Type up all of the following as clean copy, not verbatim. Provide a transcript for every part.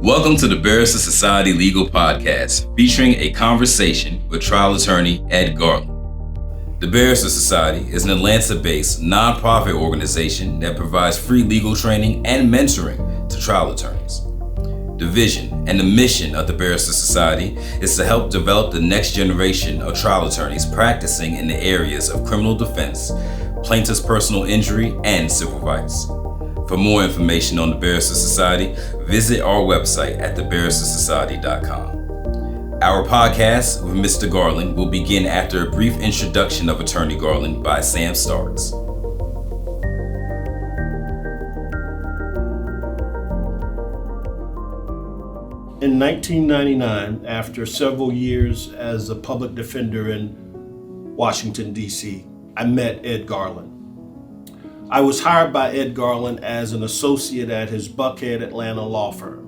Welcome to the Barristers Society Legal Podcast, featuring a conversation with trial attorney Ed Garland. The Barristers Society is an Atlanta-based nonprofit organization that provides free legal training and mentoring to trial attorneys. The vision and the mission of the Barristers Society is to help develop the next generation of trial attorneys practicing in the areas of criminal defense, plaintiff's personal injury, and civil rights. For more information on the Barristers Society, visit our website at thebarristersociety.com. Our podcast with Mr. Garland will begin after a brief introduction of Attorney Garland by Sam Starks. In 1999, after several years as a public defender in Washington, D.C., I met Ed Garland. I was hired by Ed Garland as an associate at his Buckhead, Atlanta law firm.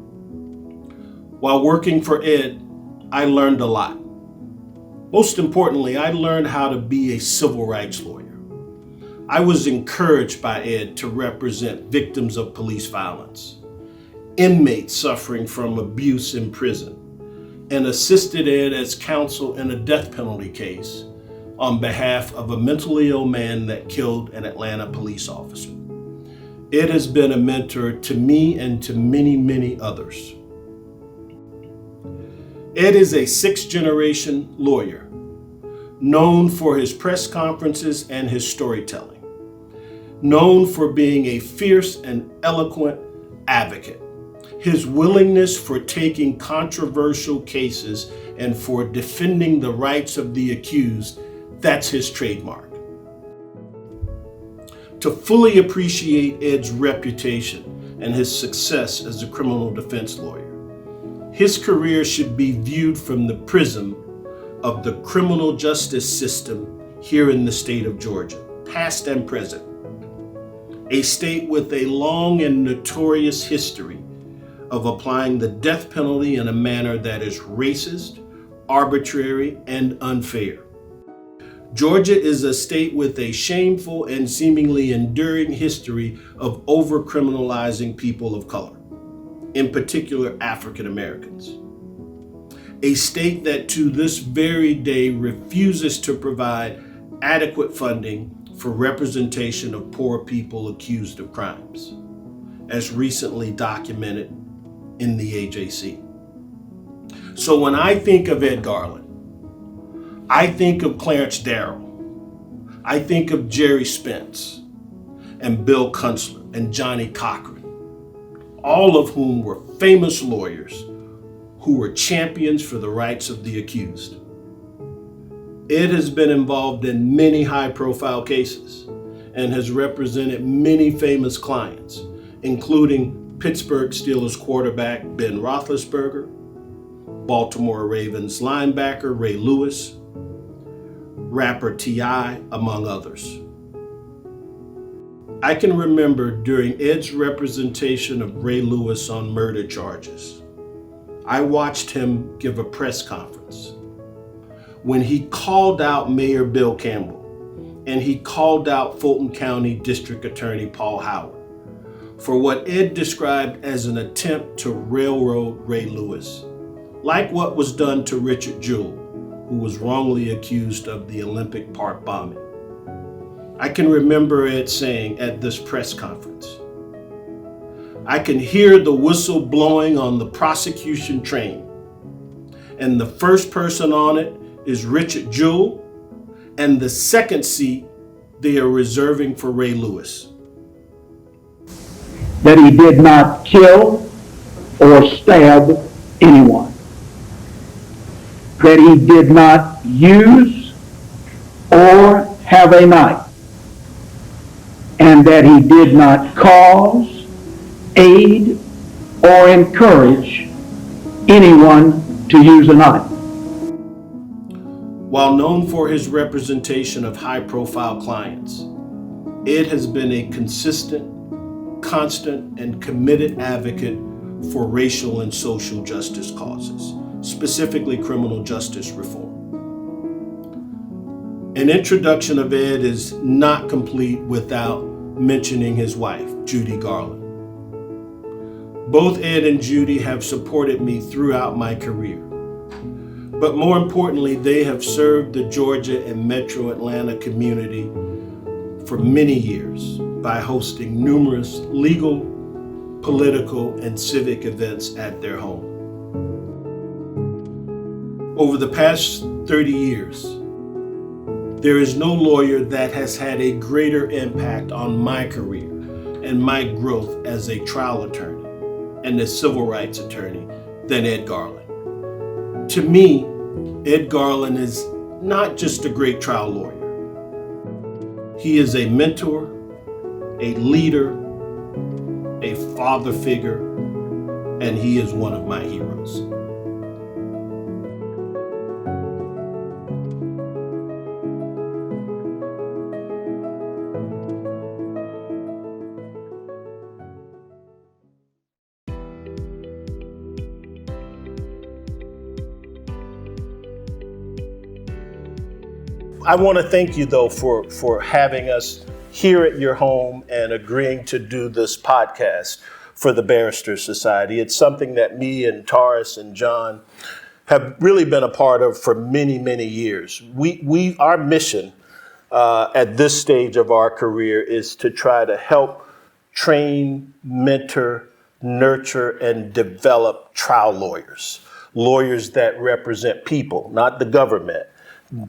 While working for Ed, I learned a lot. Most importantly, I learned how to be a civil rights lawyer. I was encouraged by Ed to represent victims of police violence, inmates suffering from abuse in prison, and assisted Ed as counsel in a death penalty case on behalf of a mentally ill man that killed an Atlanta police officer. Ed has been a mentor to me and to many, many others. Ed is a sixth-generation lawyer, known for his press conferences and his storytelling, known for being a fierce and eloquent advocate. His willingness for taking controversial cases and for defending the rights of the accused, that's his trademark. To fully appreciate Ed's reputation and his success as a criminal defense lawyer, his career should be viewed from the prism of the criminal justice system here in the state of Georgia, past and present. A state with a long and notorious history of applying the death penalty in a manner that is racist, arbitrary, and unfair. Georgia is a state with a shameful and seemingly enduring history of over-criminalizing people of color, in particular African Americans. A state that to this very day refuses to provide adequate funding for representation of poor people accused of crimes, as recently documented in the AJC. So when I think of Ed Garland, I think of Clarence Darrow, I think of Jerry Spence and Bill Kunstler and Johnny Cochran, all of whom were famous lawyers who were champions for the rights of the accused. Ed has been involved in many high-profile cases and has represented many famous clients, including Pittsburgh Steelers quarterback Ben Roethlisberger, Baltimore Ravens linebacker Ray Lewis, rapper T.I., among others. I can remember during Ed's representation of Ray Lewis on murder charges, I watched him give a press conference when he called out Mayor Bill Campbell and he called out Fulton County District Attorney Paul Howard for what Ed described as an attempt to railroad Ray Lewis, like what was done to Richard Jewell, who was wrongly accused of the Olympic Park bombing. I can remember Ed saying at this press conference, "I can hear the whistle blowing on the prosecution train, and the first person on it is Richard Jewell, and the second seat they are reserving for Ray Lewis." That he did not kill or stab anyone. That he did not use or have a knife. And that he did not cause, aid, or encourage anyone to use a knife. While known for his representation of high-profile clients, Ed has been a consistent, constant, and committed advocate for racial and social justice causes, specifically criminal justice reform. An introduction of Ed is not complete without mentioning his wife, Judy Garland. Both Ed and Judy have supported me throughout my career. But more importantly, they have served the Georgia and Metro Atlanta community for many years by hosting numerous legal, political, and civic events at their home. Over the past 30 years, there is no lawyer that has had a greater impact on my career and my growth as a trial attorney and a civil rights attorney than Ed Garland. To me, Ed Garland is not just a great trial lawyer. He is a mentor, a leader, a father figure, and he is one of my heroes. I want to thank you, though, for having us here at your home and agreeing to do this podcast for the Barristers Society. It's something that me and Taurus and John have really been a part of for many, many years. Our mission at this stage of our career is to try to help train, mentor, nurture, and develop trial lawyers that represent people, not the government.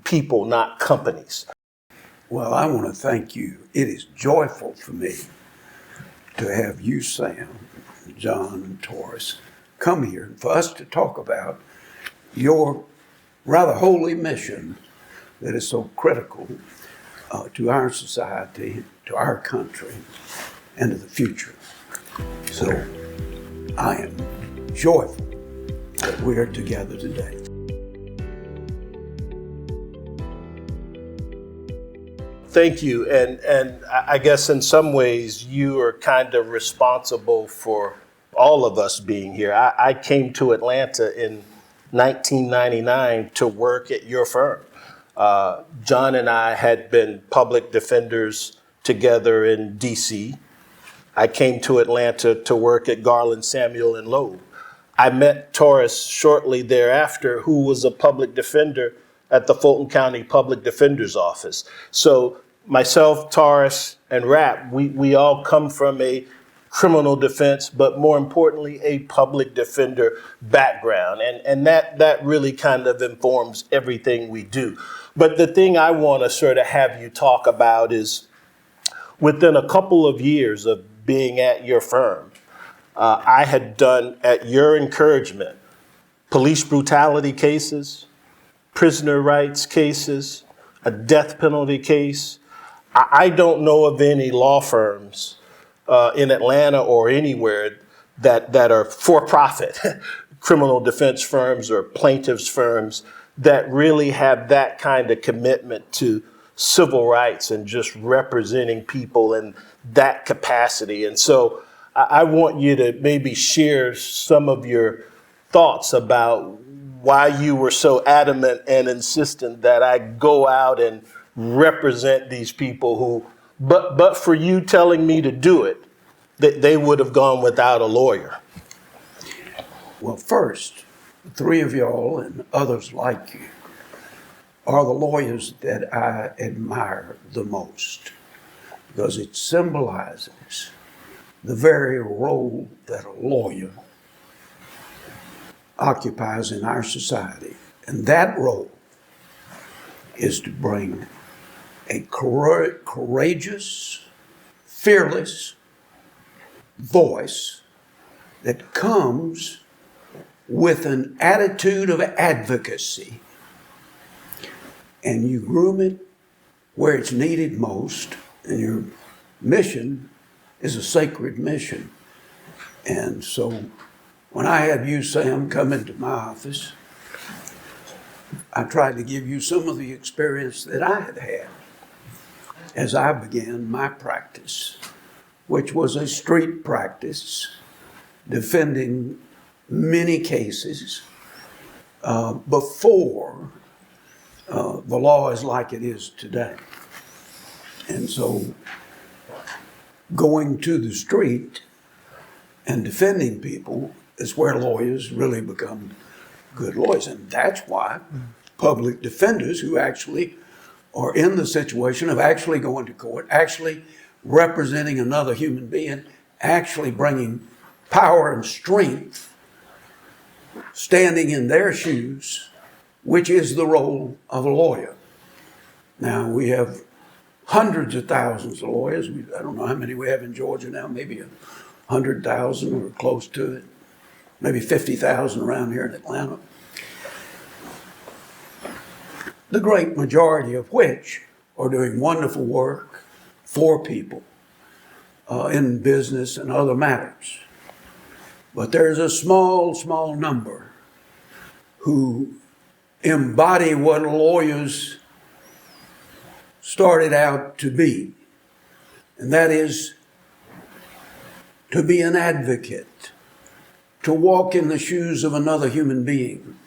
People, not companies. Well, I want to thank you. It is joyful for me to have you, Sam, John, and Taurus come here and for us to talk about your rather holy mission that is so critical to our society, to our country, and to the future. So I am joyful that we are together today. Thank you. And I guess in some ways you are kind of responsible for all of us being here. I came to Atlanta in 1999 to work at your firm. John and I had been public defenders together in DC. I came to Atlanta to work at Garland, Samuel, and Loeb. I met Taurus shortly thereafter, who was a public defender at the Fulton County Public Defender's Office. So myself, Taurus, and Rap, we all come from a criminal defense, but more importantly, a public defender background. And that really kind of informs everything we do. But the thing I want to sort of have you talk about is within a couple of years of being at your firm, I had done, at your encouragement, police brutality cases, prisoner rights cases, a death penalty case. I don't know of any law firms in Atlanta or anywhere that are for-profit criminal defense firms or plaintiffs firms that really have that kind of commitment to civil rights and just representing people in that capacity. And so I want you to maybe share some of your thoughts about why you were so adamant and insistent that I go out and represent these people who, but for you telling me to do it, that they would have gone without a lawyer. Well, first, the three of y'all and others like you are the lawyers that I admire the most because it symbolizes the very role that a lawyer occupies in our society. And that role is to bring a courageous, fearless voice that comes with an attitude of advocacy. And you groom it where it's needed most, and your mission is a sacred mission. And so when I had you, Sam, come into my office, I tried to give you some of the experience that I had had as I began my practice, which was a street practice, defending many cases before the law is like it is today. And so going to the street and defending people is where lawyers really become good lawyers. And that's why public defenders who actually are in the situation of actually going to court, actually representing another human being, actually bringing power and strength, standing in their shoes, which is the role of a lawyer. Now, we have hundreds of thousands of lawyers. I don't know how many we have in Georgia now, maybe 100,000 or close to it, maybe 50,000 around here in Atlanta. The great majority of which are doing wonderful work for people in business and other matters. But there's a small number who embody what lawyers started out to be, and that is to be an advocate, to walk in the shoes of another human being,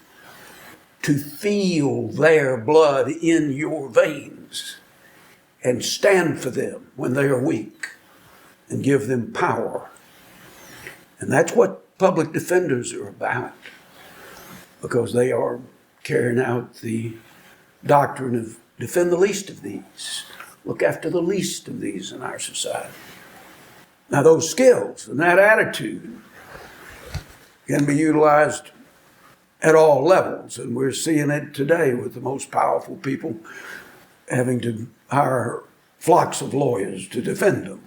to feel their blood in your veins and stand for them when they are weak and give them power. And that's what public defenders are about, because they are carrying out the doctrine of defend the least of these, look after the least of these in our society. Now, those skills and that attitude can be utilized at all levels, and we're seeing it today with the most powerful people having to hire flocks of lawyers to defend them,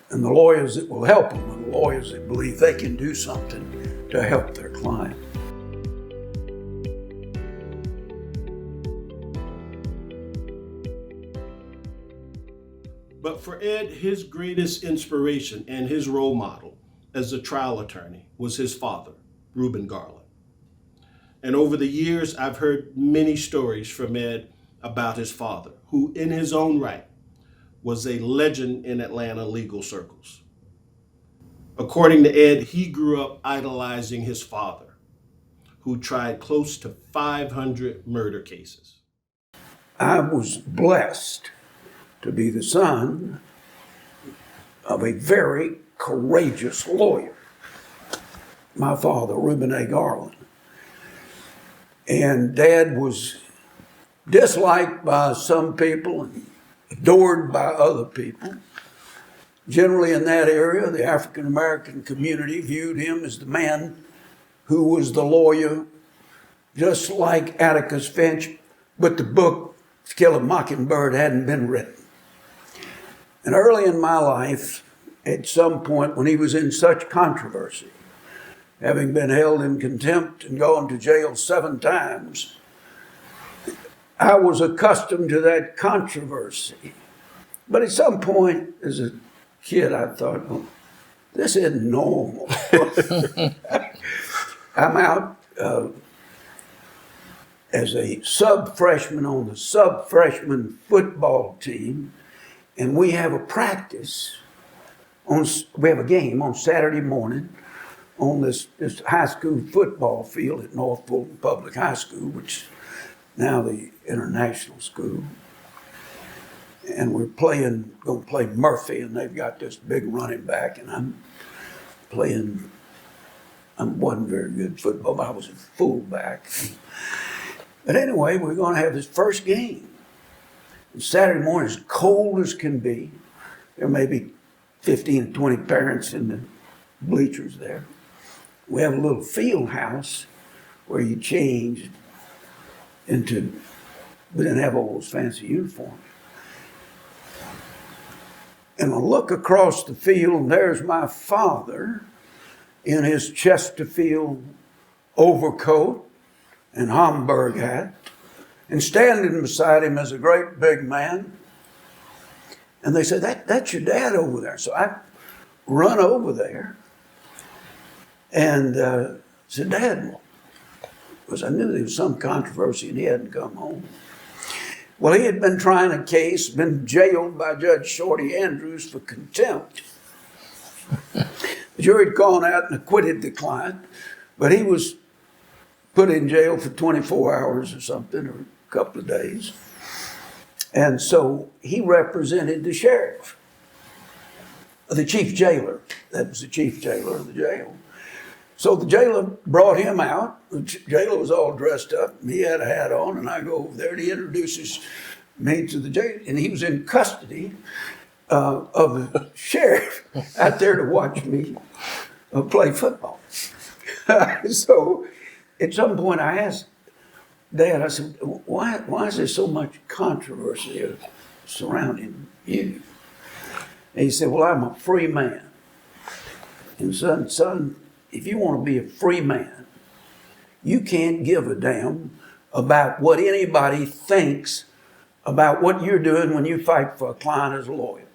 and the lawyers that will help them, and the lawyers that believe they can do something to help their client. But for Ed, his greatest inspiration and his role model as a trial attorney was his father, Reuben Garland. And over the years, I've heard many stories from Ed about his father, who in his own right was a legend in Atlanta legal circles. According to Ed, he grew up idolizing his father, who tried close to 500 murder cases. I was blessed to be the son of a very courageous lawyer, my father, Reuben A. Garland. And Dad was disliked by some people and adored by other people. Generally in that area, the African American community viewed him as the man who was the lawyer, just like Atticus Finch, but the book, To Kill a Mockingbird, hadn't been written. And early in my life, at some point when he was in such controversy, having been held in contempt and gone to jail 7 times, I was accustomed to that controversy. But at some point, as a kid, I thought, well, this isn't normal. I'm out as a sub-freshman on the sub-freshman football team, and we have a practice, we have a game on Saturday morning on this high school football field at North Fulton Public High School, which is now the international school. And we're going to play Murphy, and they've got this big running back, and I wasn't very good at football, but I was a fullback. But anyway, we're going to have this first game. And Saturday morning, as cold as can be. There may be 15 to 20 parents in the bleachers there. We have a little field house where you change into, we didn't have all those fancy uniforms. And I look across the field, and there's my father in his Chesterfield overcoat and Homburg hat, and standing beside him is a great big man. And they said, that's your dad over there. So I run over there and said, Dad, because I knew there was some controversy and he hadn't come home. Well, he had been trying a case, been jailed by Judge Shorty Andrews for contempt. The jury had gone out and acquitted the client, but he was put in jail for 24 hours or something, or a couple of days. And so he represented the sheriff. the chief jailer. That was the chief jailer of the jail. So the jailer brought him out. The jailer was all dressed up. He had a hat on, and I go over there, and he introduces me to the jailer, and he was in custody of the sheriff out there to watch me play football. So at some point I asked Dad, I said, why is there so much controversy surrounding you? And he said, well, I'm a free man. And son, if you want to be a free man, you can't give a damn about what anybody thinks about what you're doing when you fight for a client as a lawyer.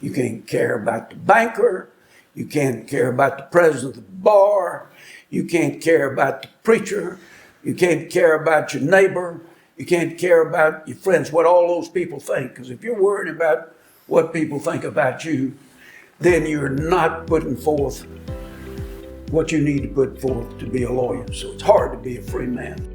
You can't care about the banker. You can't care about the president of the bar. You can't care about the preacher. You can't care about your neighbor. You can't care about your friends, what all those people think. Because if you're worried about what people think about you, then you're not putting forth what you need to put forth to be a lawyer. So it's hard to be a free man.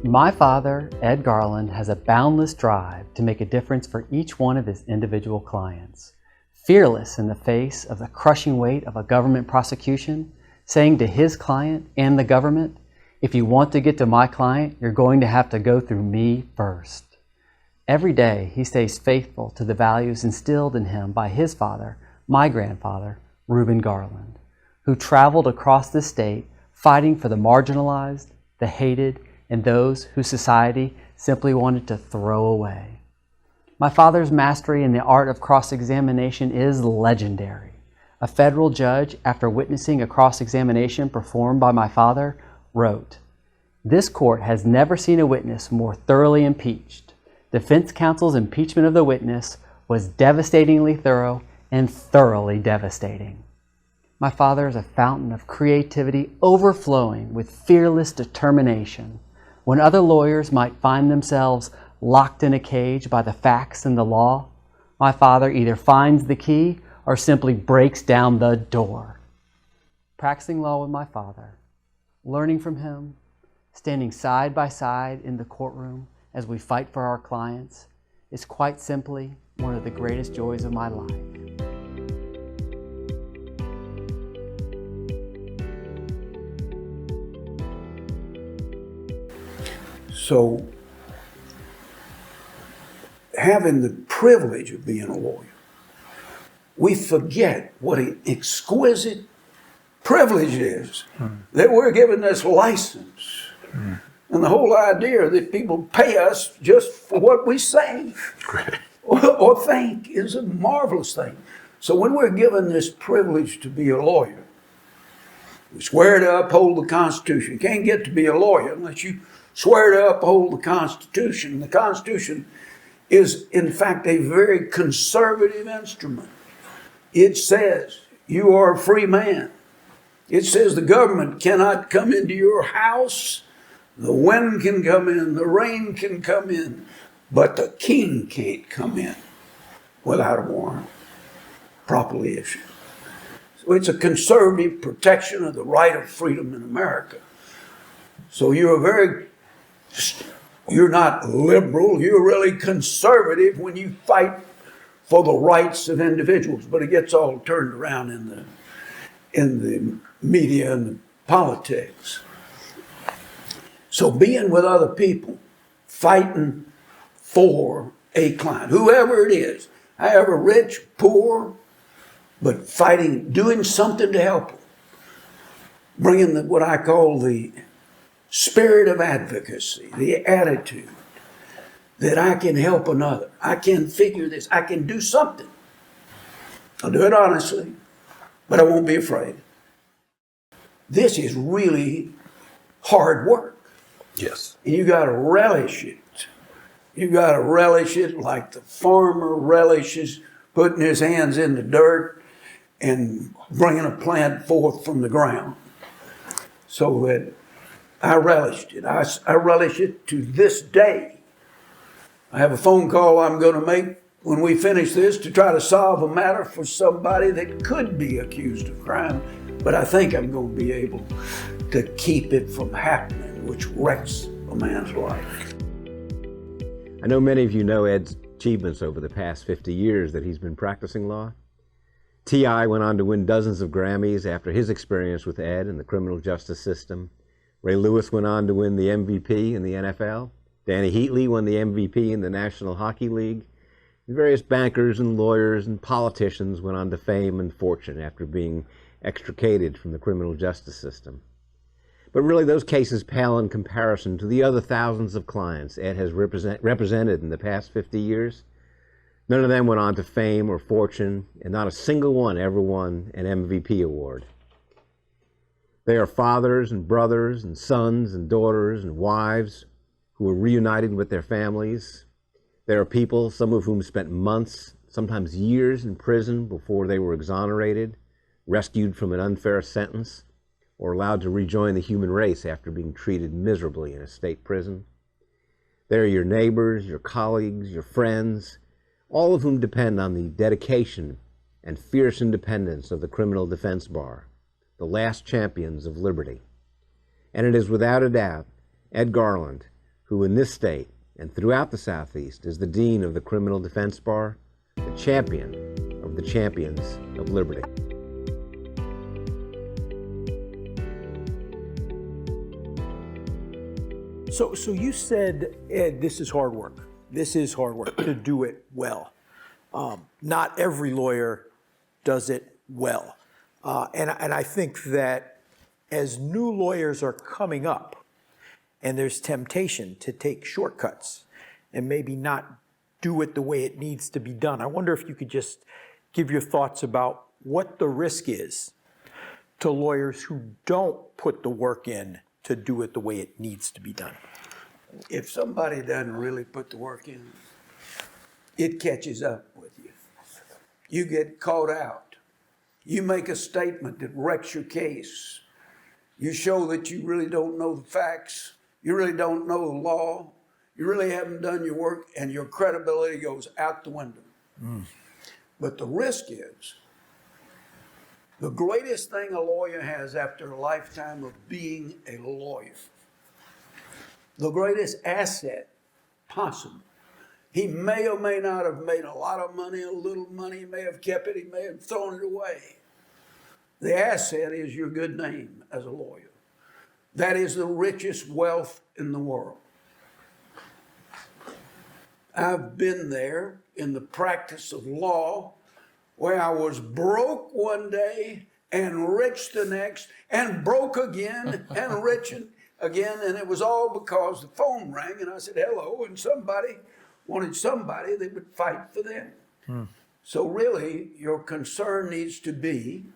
My father, Ed Garland, has a boundless drive to make a difference for each one of his individual clients. Fearless in the face of the crushing weight of a government prosecution, saying to his client and the government, if you want to get to my client, you're going to have to go through me first. Every day, he stays faithful to the values instilled in him by his father, my grandfather, Reuben Garland, who traveled across the state fighting for the marginalized, the hated, and those whose society simply wanted to throw away. My father's mastery in the art of cross-examination is legendary. A federal judge, after witnessing a cross-examination performed by my father, wrote, "This court has never seen a witness more thoroughly impeached. Defense counsel's impeachment of the witness was devastatingly thorough and thoroughly devastating." My father is a fountain of creativity overflowing with fearless determination. When other lawyers might find themselves locked in a cage by the facts and the law, my father either finds the key or simply breaks down the door. Practicing law with my father, learning from him, standing side by side in the courtroom as we fight for our clients, is quite simply one of the greatest joys of my life. So, having the privilege of being a lawyer, we forget what an exquisite privilege it is that we're given this license. And the whole idea that people pay us just for what we say or think is a marvelous thing. So when we're given this privilege to be a lawyer, we swear to uphold the Constitution. You can't get to be a lawyer unless you swear to uphold the Constitution. The Constitution is, in fact, a very conservative instrument. It says you are a free man. It says the government cannot come into your house. The wind can come in, the rain can come in, but the king can't come in without a warrant properly issued. So it's a conservative protection of the right of freedom in America. So you're not liberal, you're really conservative when you fight for the rights of individuals, but it gets all turned around in the media and the politics. So being with other people, fighting for a client, whoever it is, however rich, poor, but fighting, doing something to help them, bringing what I call the spirit of advocacy, the attitude that I can help another. I can figure this. I can do something. I'll do it honestly, but I won't be afraid. This is really hard work. Yes. And you got to relish it. You got to relish it like the farmer relishes putting his hands in the dirt and bringing a plant forth from the ground. So that I relished it. I relish it to this day. I have a phone call I'm going to make when we finish this to try to solve a matter for somebody that could be accused of crime, but I think I'm going to be able to keep it from happening, which wrecks a man's life. I know many of you know Ed's achievements over the past 50 years that he's been practicing law. T.I. went on to win dozens of Grammys after his experience with Ed and the criminal justice system. Ray Lewis went on to win the MVP in the NFL. Danny Heatley won the MVP in the National Hockey League. And various bankers and lawyers and politicians went on to fame and fortune after being extricated from the criminal justice system. But really, those cases pale in comparison to the other thousands of clients Ed has represented in the past 50 years. None of them went on to fame or fortune, and not a single one ever won an MVP award. They are fathers and brothers and sons and daughters and wives who were reunited with their families. There are people, some of whom spent months, sometimes years in prison before they were exonerated, rescued from an unfair sentence, or allowed to rejoin the human race after being treated miserably in a state prison. They are your neighbors, your colleagues, your friends, all of whom depend on the dedication and fierce independence of the criminal defense bar, the last champions of liberty. And it is without a doubt Ed Garland, who in this state and throughout the Southeast is the dean of the criminal defense bar, the champion of the champions of liberty. So you said, Ed, this is hard work. This is hard work to do it well. Not every lawyer does it well. And I think that as new lawyers are coming up, and there's temptation to take shortcuts and maybe not do it the way it needs to be done, I wonder if you could just give your thoughts about what the risk is to lawyers who don't put the work in to do it the way it needs to be done. If somebody doesn't really put the work in, it catches up with you. You get caught out. You make a statement that wrecks your case. You show that you really don't know the facts. You really don't know the law. You really haven't done your work, and your credibility goes out the window. But the risk is, the greatest thing a lawyer has after a lifetime of being a lawyer, the greatest asset possible. He may or may not have made a lot of money, a little money, he may have kept it, he may have thrown it away. The asset is your good name as a lawyer. That is the richest wealth in the world. I've been there in the practice of law where I was broke one day and rich the next, and broke again and rich again, and it was all because the phone rang and I said hello, and somebody wanted somebody that would fight for them. So really, your concern needs to be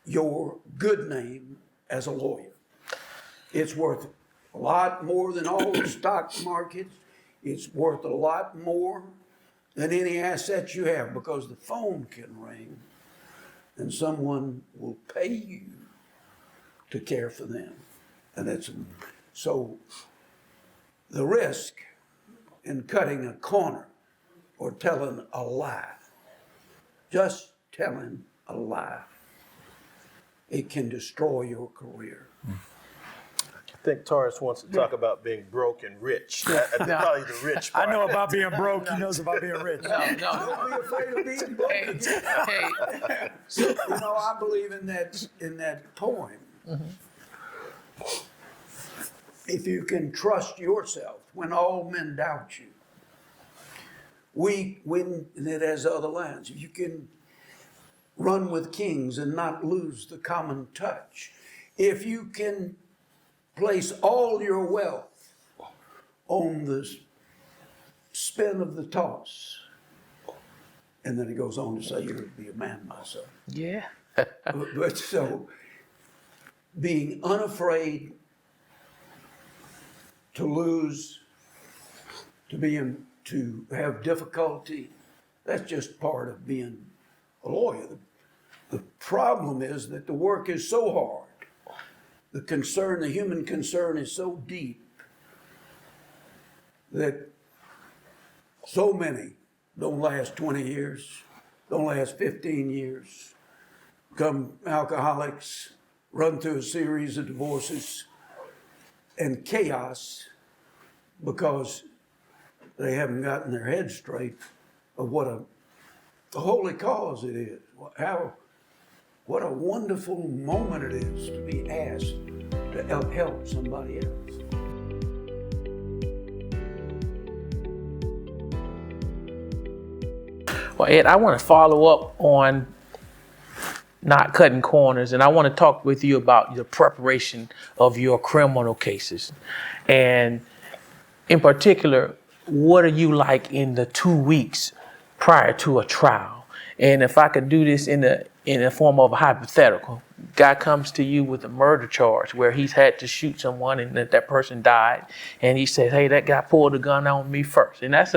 your good name as a lawyer. It's worth a lot more than all the stock markets. It's worth a lot more than any assets you have, because the phone can ring and someone will pay you to care for them. And that's so the risk in cutting a corner or telling a lie, just telling a lie, it can destroy your career. I think Taurus wants to talk about being broke and rich. Probably the rich part. I know about being broke, he knows about being rich. Don't be afraid of being broke. So, I believe in that poem. If you can trust yourself when all men doubt you, when it has other lines. If you can run with kings and not lose the common touch. If you can place all your wealth on the spin of the toss. And then he goes on to say, you're to be a man, my son. Yeah. But so, being unafraid to lose, to have difficulty, that's just part of being a lawyer. The problem is that the work is so hard. The human concern is so deep that so many don't last 20 years, don't last 15 years, become alcoholics, run through a series of divorces and chaos because they haven't gotten their head straight of what a holy cause it is. What a wonderful moment it is to be asked to help somebody else. Well, Ed, I want to follow up on not cutting corners, and I want to talk with you about the preparation of your criminal cases. And in particular, what are you like in the 2 weeks prior to a trial? And if I could do this in the form of a hypothetical, guy comes to you with a murder charge where he's had to shoot someone and that person died, and he says, hey, that guy pulled a gun on me first. And that's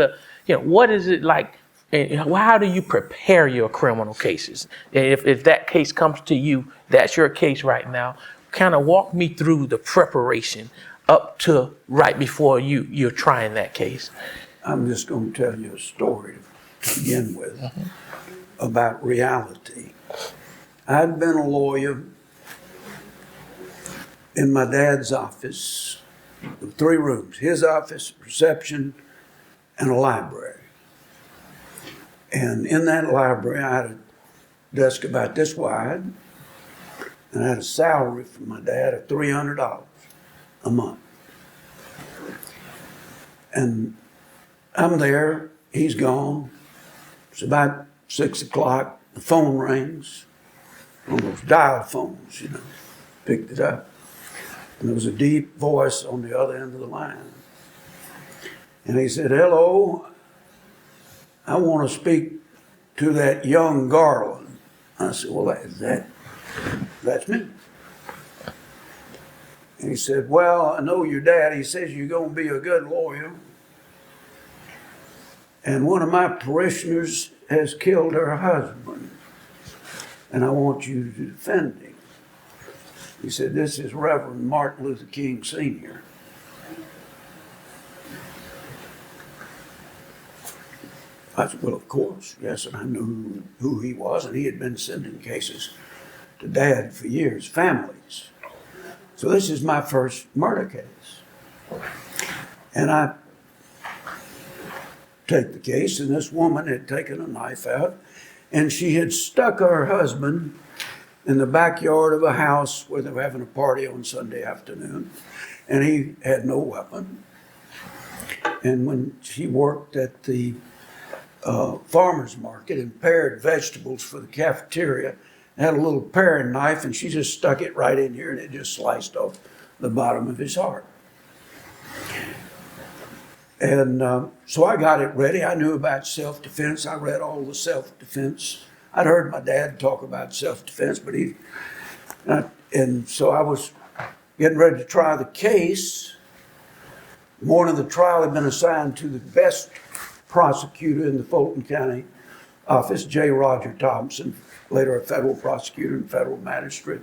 what is it like? How do you prepare your criminal cases? If that case comes to you, that's your case right now. Kind of walk me through the preparation up to right before you're trying that case. I'm just going to tell you a story to begin with about reality. I'd been a lawyer in my dad's office, 3 rooms, his office, reception, and a library. And in that library, I had a desk about this wide, and I had a salary from my dad of $300 a month. And I'm there, he's gone. It's about 6 o'clock, the phone rings, one of those dial phones, picked it up. And there was a deep voice on the other end of the line. And he said, hello, I want to speak to that young Garland. I said, well, that's me. And he said, well, I know your dad. He says you're going to be a good lawyer. And one of my parishioners has killed her husband. And I want you to defend him. He said, this is Reverend Martin Luther King Sr. I said, well, of course, yes, and I knew who he was, and he had been sending cases to Dad for years, families. So this is my first murder case. And I take the case, and this woman had taken a knife out, and she had stuck her husband in the backyard of a house where they were having a party on Sunday afternoon, and he had no weapon. And when she worked at the farmer's market and pared vegetables for the cafeteria, had a little paring knife, and she just stuck it right in here, and it just sliced off the bottom of his heart. And so I got it ready. I knew about self-defense. I read all the self-defense. I'd heard my dad talk about self-defense, but and so I was getting ready to try the case. The morning of the trial, had been assigned to the best prosecutor in the Fulton County office, J. Roger Thompson, later a federal prosecutor and federal magistrate.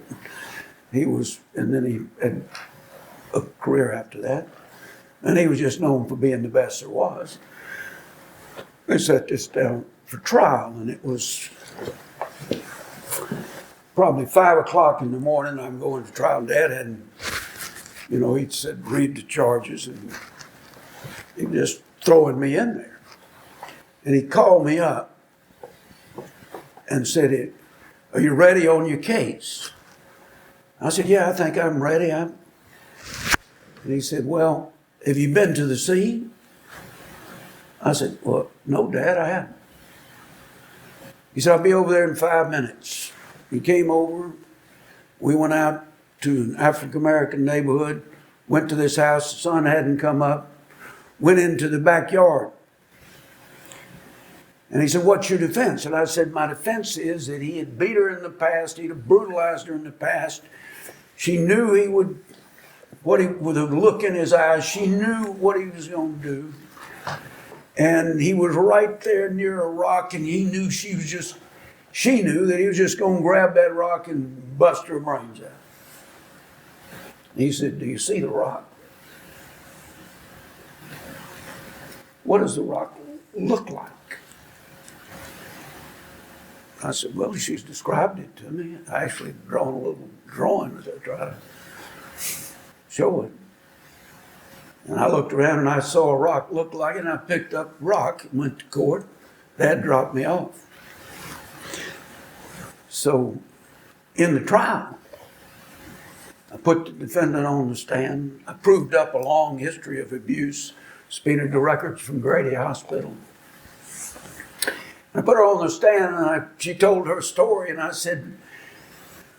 And then he had a career after that. And he was just known for being the best there was. They set this down for trial, and it was probably 5 o'clock in the morning. I'm going to trial. Dad hadn't, he'd said, read the charges, and he just throwing me in there. And he called me up and said, are you ready on your case? I said, yeah, I think I'm ready. And he said, well, have you been to the scene? I said, well, no, Dad, I haven't. He said, I'll be over there in 5 minutes. He came over. We went out to an African-American neighborhood, went to this house. The sun hadn't come up, went into the backyard. And he said, what's your defense? And I said, my defense is that he had beat her in the past. He'd have brutalized her in the past. She knew with a look in his eyes, she knew what he was going to do. And he was right there near a rock, and she knew that he was just going to grab that rock and bust her brains out. And he said, do you see the rock? What does the rock look like? I said, well, she's described it to me. I actually drawn a little drawing as I try to show it. And I looked around and I saw a rock looked like it, and I picked up the rock and went to court. That dropped me off. So in the trial, I put the defendant on the stand. I proved up a long history of abuse, subpoenaed the records from Grady Hospital. I put her on the stand, and she told her story, and I said,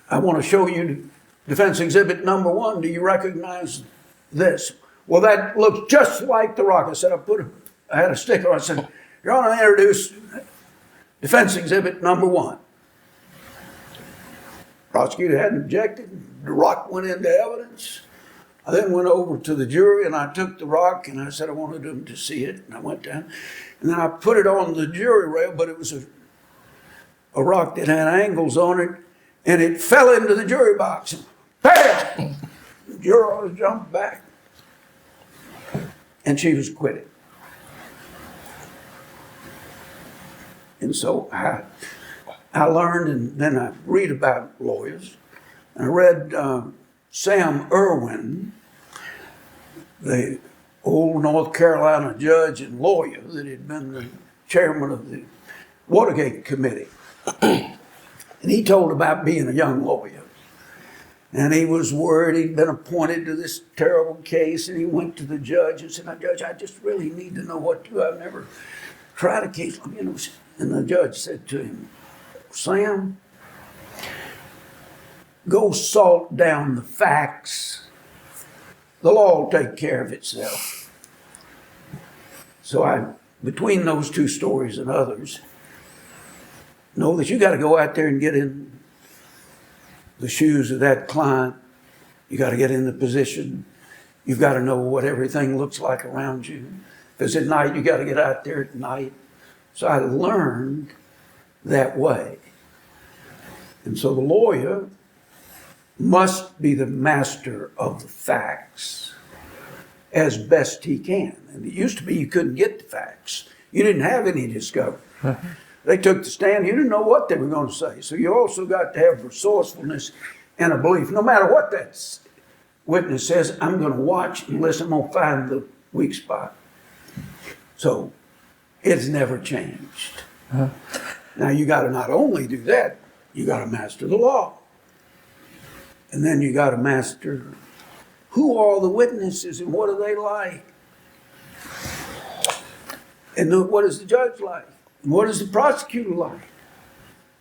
I want to show you defense exhibit number 1. Do you recognize this? Well, that looks just like the rock. I said, I had a sticker. I said, Your Honor, I introduce defense exhibit number 1. Prosecutor hadn't objected. The rock went into evidence. I then went over to the jury, and I took the rock, and I said I wanted them to see it. And I went down, and then I put it on the jury rail, but it was a rock that had angles on it, and it fell into the jury box. Bam! The juror jumped back, and she was acquitted. And so I learned, and then I read about lawyers. I read Sam Irwin, the old North Carolina judge and lawyer that had been the chairman of the Watergate Committee. And he told about being a young lawyer. And he was worried. He'd been appointed to this terrible case, and he went to the judge and said, "Now, Judge, I just really need to know what to do. I've never tried a case." And the judge said to him, "Sam, go salt down the facts. The law will take care of itself." So between those two stories and others, know that you got to go out there and get in the shoes of that client. You got to get in the position. You've got to know what everything looks like around you. If it's at night, you got to get out there at night. So I learned that way. And so the lawyer must be the master of the facts as best he can. And it used to be you couldn't get the facts. You didn't have any discovery. They took the stand. You didn't know what they were going to say. So you also got to have resourcefulness and a belief. No matter what that witness says, I'm going to watch and listen. I'm going to find the weak spot. So it's never changed. Now you got to not only do that, you got to master the law. And then you got to master who are the witnesses and what are they like. And what is the judge like? And what is the prosecutor like?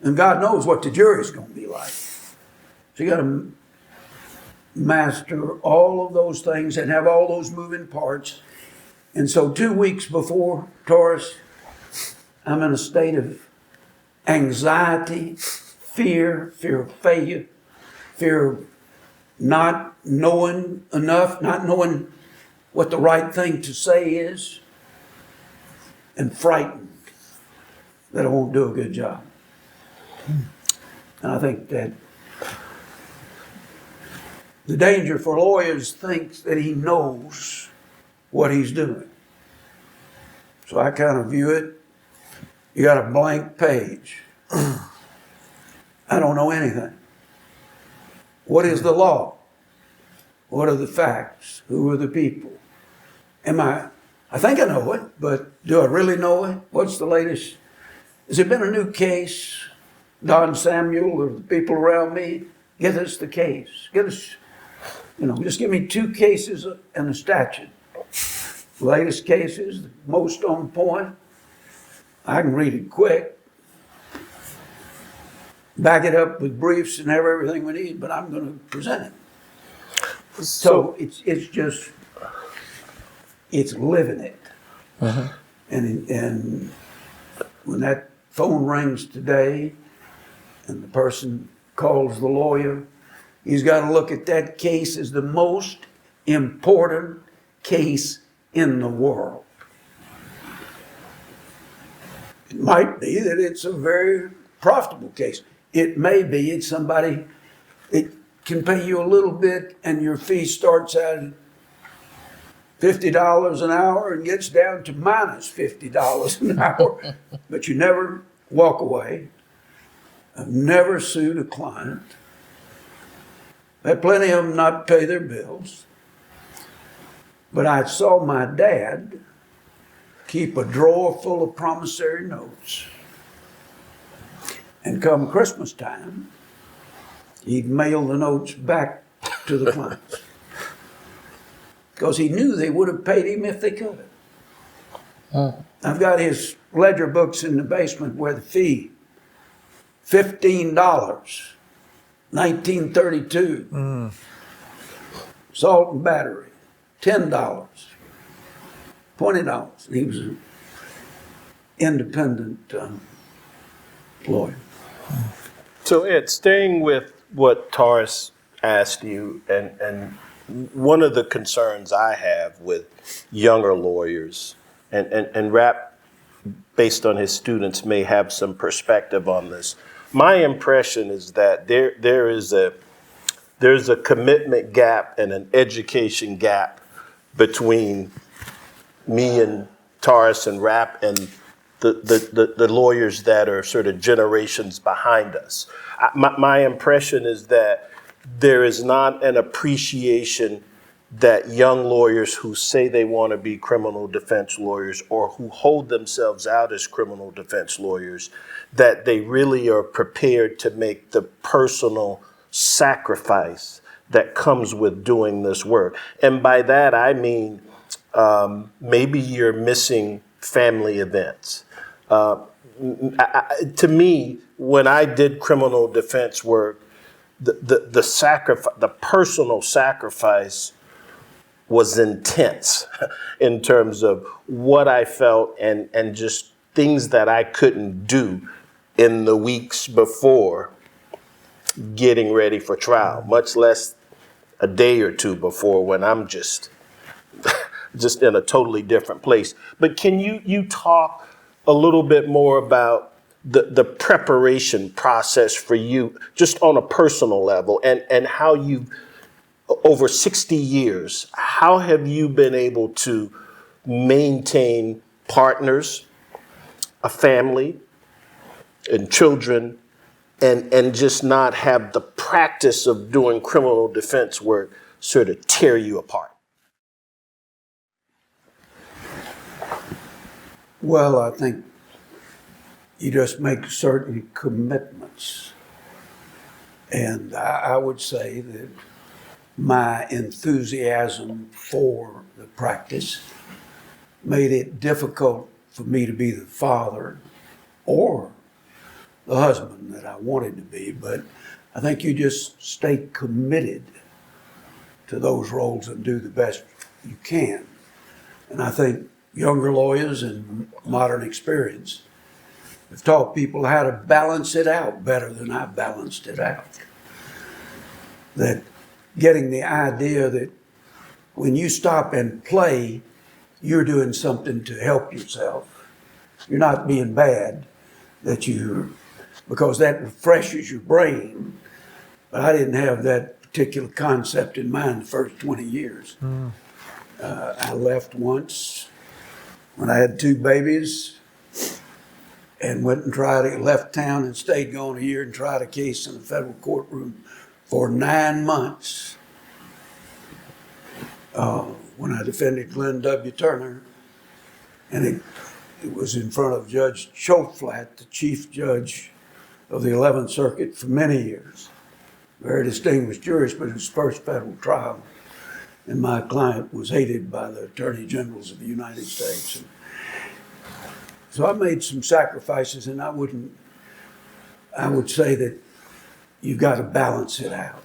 And God knows what the jury is going to be like. So you got to master all of those things and have all those moving parts. And so 2 weeks before Taurus, I'm in a state of anxiety, fear of failure, fear of not knowing enough, not knowing what the right thing to say is, and frightened that I won't do a good job. And I think that the danger for lawyers thinks that he knows what he's doing. So I kind of view it, you got a blank page. I don't know anything. What is the law? What are the facts? Who are the people? I think I know it, but do I really know it? What's the latest? Has there been a new case? Don Samuel or the people around me, get us the case. Get us, just give me 2 cases and a statute. Latest cases, the most on point. I can read it quick. Back it up with briefs and have everything we need, but I'm going to present it. So it's living it. And when that phone rings today and the person calls the lawyer, he's got to look at that case as the most important case in the world. It might be that it's a very profitable case. It may be it's somebody that can pay you a little bit and your fee starts at $50 an hour and gets down to minus $50 an hour, but you never walk away. I've never sued a client. I've had plenty of them not pay their bills. But I saw my dad keep a drawer full of promissory notes. And come Christmas time, he'd mail the notes back to the clients. Because he knew they would have paid him if they could have. I've got his ledger books in the basement where the fee, $15, 1932. Salt and battery, $10, $20. He was an independent lawyer. So Ed, staying with what Taurus asked you, and one of the concerns I have with younger lawyers, and Rap, based on his students, may have some perspective on this. My impression is that there's a commitment gap and an education gap between me and Taurus and Rap and the lawyers that are sort of generations behind us. My impression is that there is not an appreciation that young lawyers who say they want to be criminal defense lawyers or who hold themselves out as criminal defense lawyers, that they really are prepared to make the personal sacrifice that comes with doing this work. And by that, I mean, maybe you're missing family events. To me, when I did criminal defense work, the sacrifice, the personal sacrifice was intense in terms of what I felt and just things that I couldn't do in the weeks before getting ready for trial, much less a day or two before when I'm just in a totally different place. But can you talk a little bit more about the preparation process for you, just on a personal level, and how you, over 60 years, how have you been able to maintain partners, a family, and children, and just not have the practice of doing criminal defense work sort of tear you apart? Well, I think you just make certain commitments. And I would say that my enthusiasm for the practice made it difficult for me to be the father or the husband that I wanted to be, but I think you just stay committed to those roles and do the best you can. And I think younger lawyers and modern experience have taught people how to balance it out better than I balanced it out. That getting the idea that when you stop and play, you're doing something to help yourself. You're not being bad, because that refreshes your brain. But I didn't have that particular concept in mind the first 20 years. I left once when I had 2 babies and went and left town and stayed gone a year and tried a case in a federal courtroom for 9 months when I defended Glenn W. Turner. And it was in front of Judge Choflat, the chief judge of the 11th Circuit for many years. Very distinguished jurist, but his first federal trial. And my client was hated by the attorney generals of the United States. And so I made some sacrifices, and I would say that you've got to balance it out.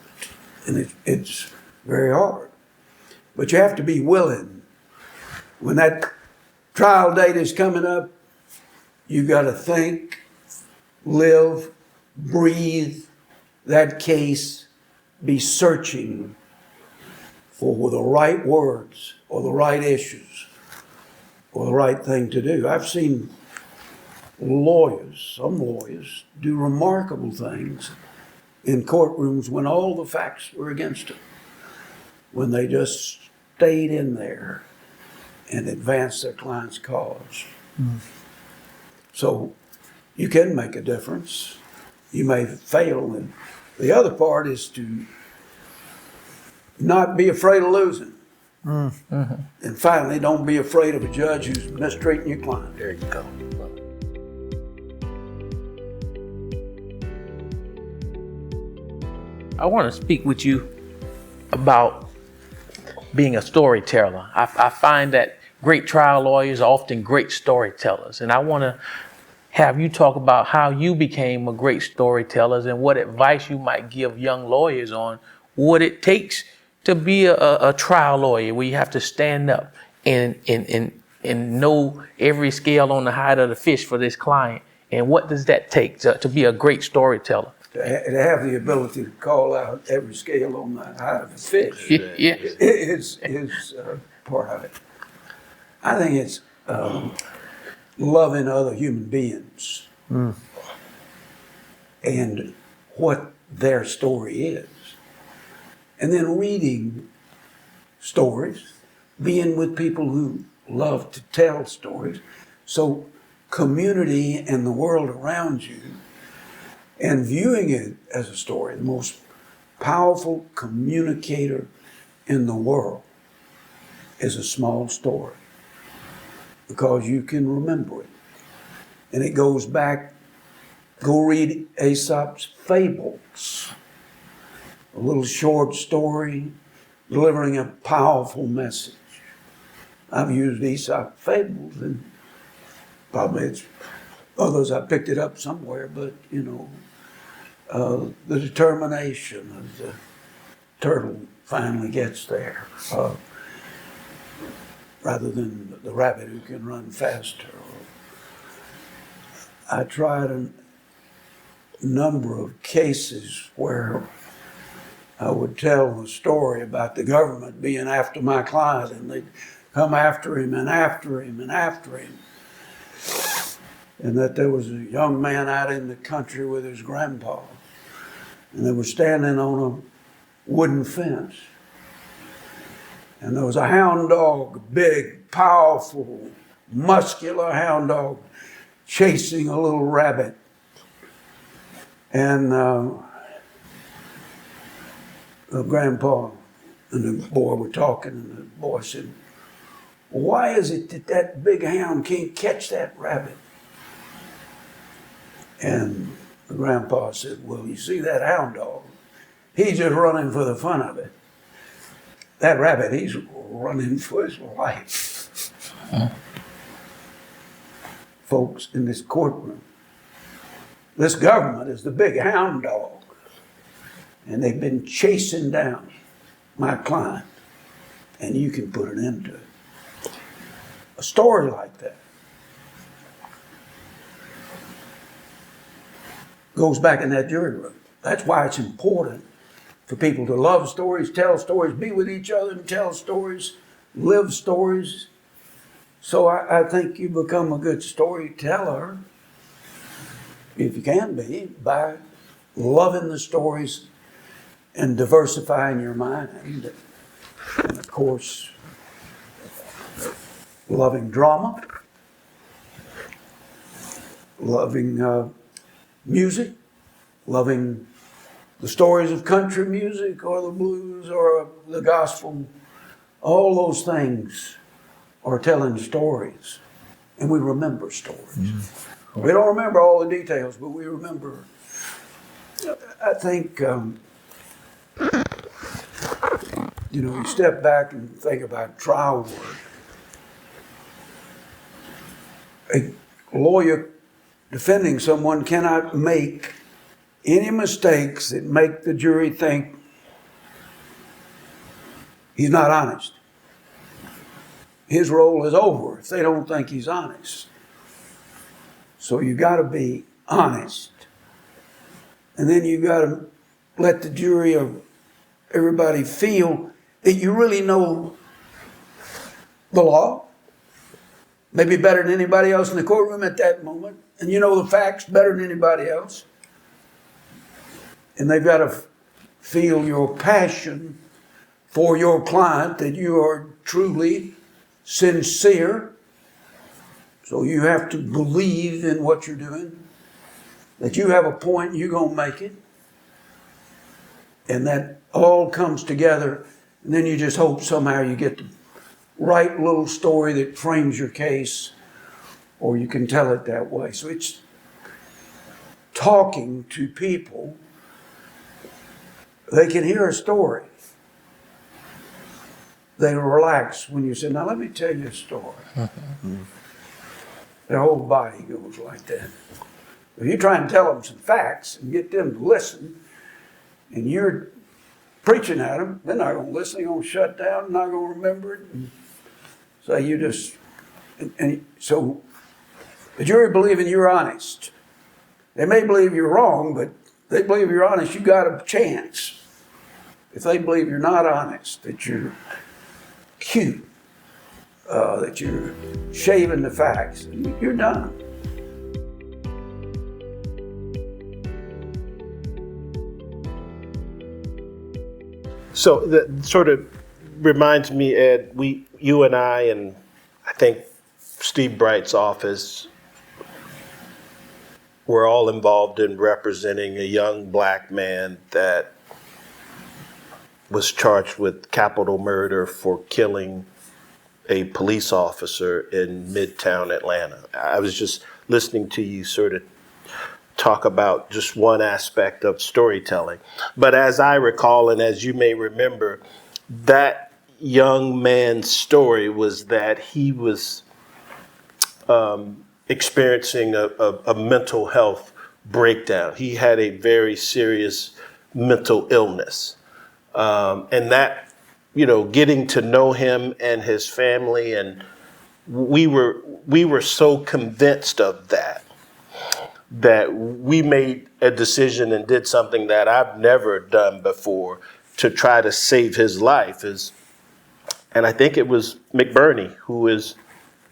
And it's very hard. But you have to be willing. When that trial date is coming up, you've got to think, live, breathe that case, be searching for the right words or the right issues or the right thing to do. I've seen some lawyers, do remarkable things in courtrooms when all the facts were against them, when they just stayed in there and advanced their client's cause. So you can make a difference. You may fail. And the other part is to not be afraid of losing. And finally, don't be afraid of a judge who's mistreating your client. There you go. I want to speak with you about being a storyteller. I find that great trial lawyers are often great storytellers, and I want to have you talk about how you became a great storyteller and what advice you might give young lawyers on what it takes to be a trial lawyer, where you have to stand up and know every scale on the hide of the fish for this client. And what does that take to be a great storyteller? To have the ability to call out every scale on the hide of a fish Yeah. is part of it. I think it's loving other human beings and what their story is. And then reading stories, being with people who love to tell stories. So community and the world around you, and viewing it as a story, the most powerful communicator in the world is a small story, because you can remember it. And it goes back, go read Aesop's Fables, a little short story delivering a powerful message. I've used Aesop Fables, and probably it's others, I picked it up somewhere, but the determination of the turtle finally gets there, rather than the rabbit who can run faster. I tried a number of cases where I would tell a story about the government being after my client, and they'd come after him and after him and after him. And that there was a young man out in the country with his grandpa, and they were standing on a wooden fence. And there was a hound dog, big, powerful, muscular hound dog, chasing a little rabbit. And the grandpa and the boy were talking, and the boy said, "Why is it that that big hound can't catch that rabbit?" And the grandpa said, "Well, you see that hound dog, he's just running for the fun of it. That rabbit, he's running for his life." Folks, in this courtroom, this government is the big hound dog, and they've been chasing down my client, and you can put an end to it. A story like that goes back in that jury room. That's why it's important for people to love stories, tell stories, be with each other and tell stories, live stories. So I think you become a good storyteller, if you can be, by loving the stories and diversifying your mind. And of course, loving drama, loving music, loving the stories of country music or the blues or the gospel. All those things are telling stories, and we remember stories. We don't remember all the details, but we remember. I think, you step back and think about trial work. A lawyer defending someone cannot make any mistakes that make the jury think he's not honest. His role is over if they don't think he's honest. So you got to be honest. And then you got to let the jury or everybody feel that you really know the law, maybe better than anybody else in the courtroom at that moment, and you know the facts better than anybody else. And they've got to feel your passion for your client, that you are truly sincere. So you have to believe in what you're doing, that you have a point, you're going to make it. And that all comes together. And then you just hope somehow you get the right little story that frames your case, or you can tell it that way. So it's talking to people. They can hear a story. They relax when you say, now let me tell you a story. Their whole body goes like that. If you try and tell them some facts and get them to listen, and you're preaching at them, they're not going to listen. They're going to shut down, not going to remember it. And so you just, so the jury believing you're honest. They may believe you're wrong, but they believe you're honest, you got a chance. If they believe you're not honest, that you're cute, that you're shaving the facts, you're done. So that sort of reminds me, Ed, you and I think Steve Bright's office were all involved in representing a young black man that was charged with capital murder for killing a police officer in Midtown Atlanta. I was just listening to you sort of talk about just one aspect of storytelling. But as I recall, and as you may remember, that young man's story was that he was experiencing a mental health breakdown. He had a very serious mental illness. And that, getting to know him and his family, and we were so convinced of that we made a decision and did something that I've never done before to try to save his life. And I think it was McBurney, who is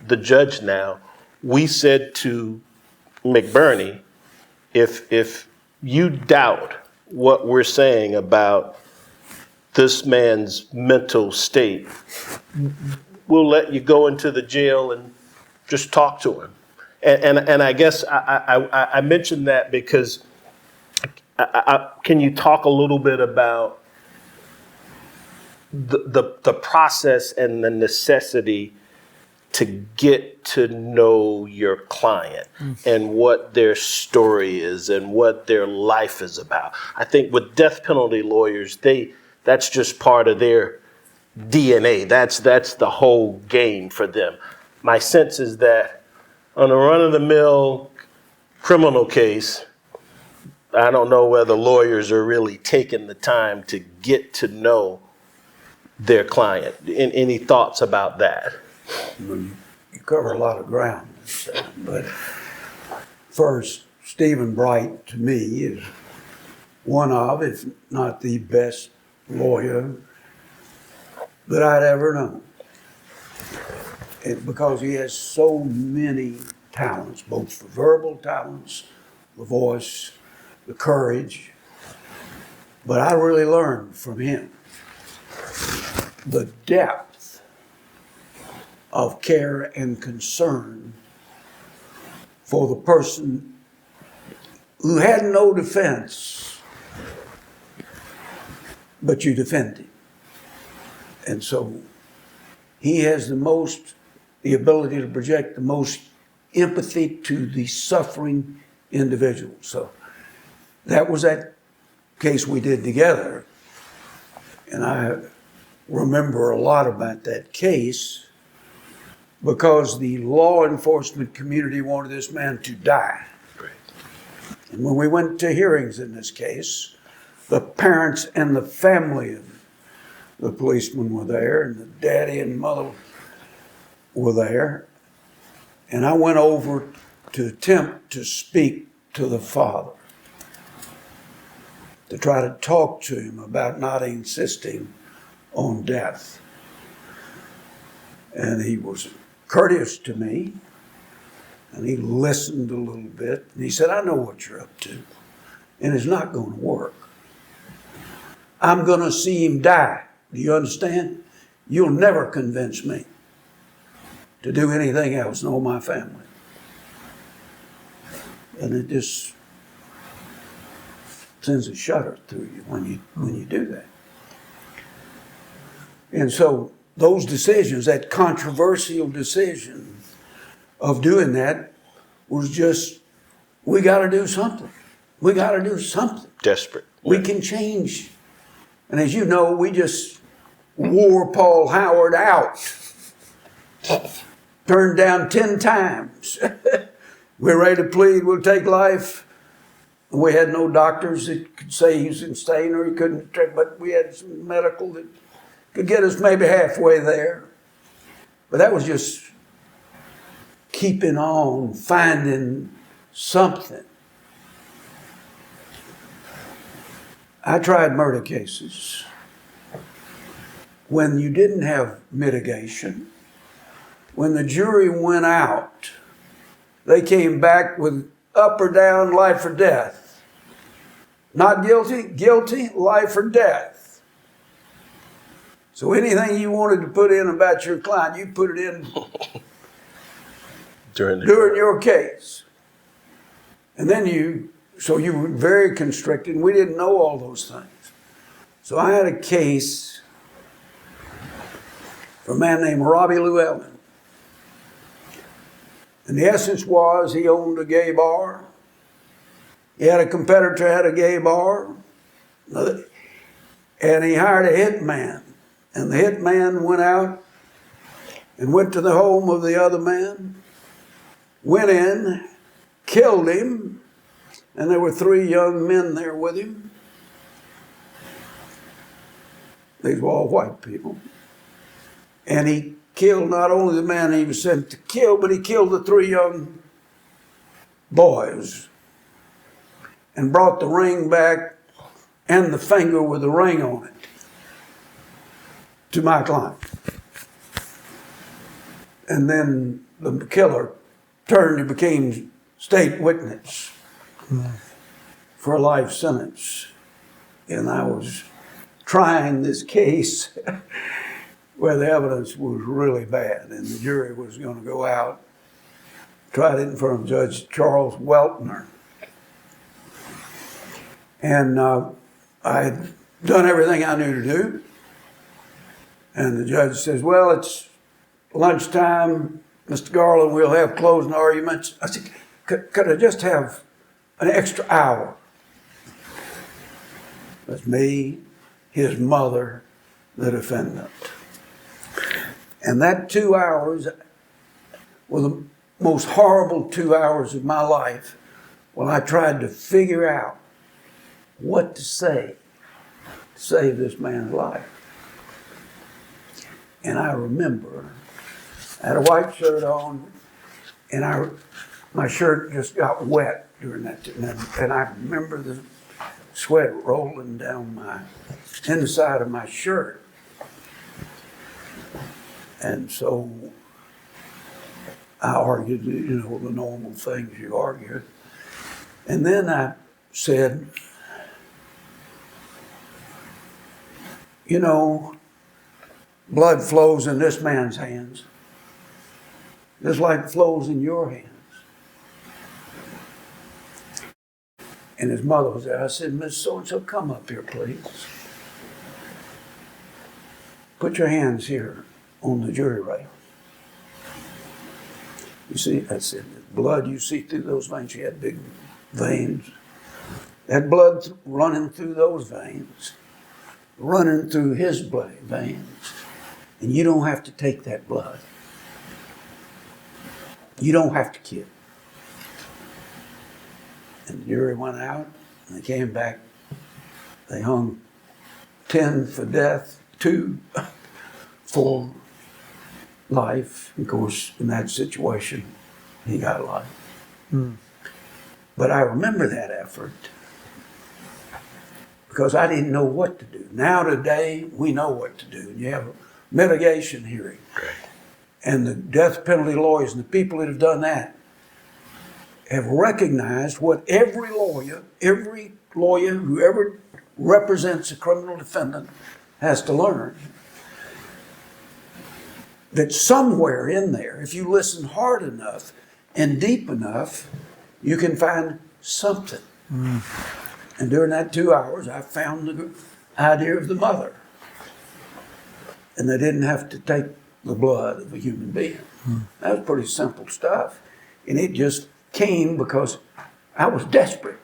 the judge now. We said to McBurney, if you doubt what we're saying about this man's mental state, we'll let you go into the jail and just talk to him. And I guess I mentioned that because can you talk a little bit about the process and the necessity to get to know your client and what their story is and what their life is about? I think with death penalty lawyers, that's just part of their DNA. That's the whole game for them. My sense is that on a run-of-the-mill criminal case, I don't know whether lawyers are really taking the time to get to know their client. Any thoughts about that? You cover a lot of ground, but first, Stephen Bright to me is one of, if not the best lawyer that I'd ever known. Because he has so many talents, both the verbal talents, the voice, the courage. But I really learned from him the depth of care and concern for the person who had no defense, but you defend him. And so he has the ability to project the most empathy to the suffering individual. So that was that case we did together. And I remember a lot about that case because the law enforcement community wanted this man to die. And when we went to hearings in this case, the parents and the family of the policeman were there, and the daddy and mother were there. And I went over to attempt to speak to the father, to try to talk to him about not insisting on death. And he was courteous to me, and he listened a little bit, and he said, I know what you're up to, and it's not going to work. I'm going to see him die. Do you understand? You'll never convince me to do anything else, nor my family. And it just sends a shudder through you when you do that. And so those decisions, that controversial decision of doing that was just, we got to do something. We got to do something. Desperate. We can change. And as you know, we just wore Paul Howard out. Turned down 10 times. We're ready to plead, we'll take life. We had no doctors that could say he was insane or he couldn't, but we had some medical that could get us maybe halfway there. But that was just keeping on, finding something. I tried murder cases when you didn't have mitigation. When the jury went out, they came back with up or down, life or death. Not guilty, guilty, life or death. So anything you wanted to put in about your client, you put it in during your case. And then so you were very constricted, and we didn't know all those things. So I had a case for a man named Robbie Llewellyn. And the essence was he owned a gay bar. He had a competitor had a gay bar. And he hired a hitman. And the hitman went out and went to the home of the other man, went in, killed him, and there were 3 young men there with him. These were all white people. And he killed not only the man he was sent to kill, but he killed the 3 young boys and brought the ring back and the finger with the ring on it to my client. And then the killer turned and became state witness for a life sentence. And I was trying this case where the evidence was really bad, and the jury was going to go out. Tried it in front of Judge Charles Weltner. And I had done everything I knew to do. And the judge says, well, it's lunchtime, Mr. Garland, we'll have closing arguments. I said, could I just have an extra hour? That's me, his mother, the defendant. And that 2 hours were the most horrible 2 hours of my life when I tried to figure out what to say to save this man's life. And I remember I had a white shirt on, and my shirt just got wet during that. And I remember the sweat rolling down my inside of my shirt. And so I argued, the normal things you argue. And then I said, blood flows in this man's hands, just like it flows in your hands. And his mother was there. I said, Miss So-and-so, come up here, please. Put your hands here on the jury rail. You see, I said, blood, you see through those veins. She had big veins. That blood running through those veins, running through his blood veins. And you don't have to take that blood. You don't have to kill. And the jury went out, and they came back. They hung 10 for death, 2 for life. Of course, in that situation, he got life. But I remember that effort because I didn't know what to do. Now today, we know what to do. You have a mitigation hearing. And the death penalty lawyers and the people that have done that have recognized what every lawyer who ever represents a criminal defendant has to learn. That somewhere in there, if you listen hard enough and deep enough, you can find something. And during that 2 hours, I found the idea of the mother. and they didn't have to take the blood of a human being. That was pretty simple stuff. And it just came because I was desperate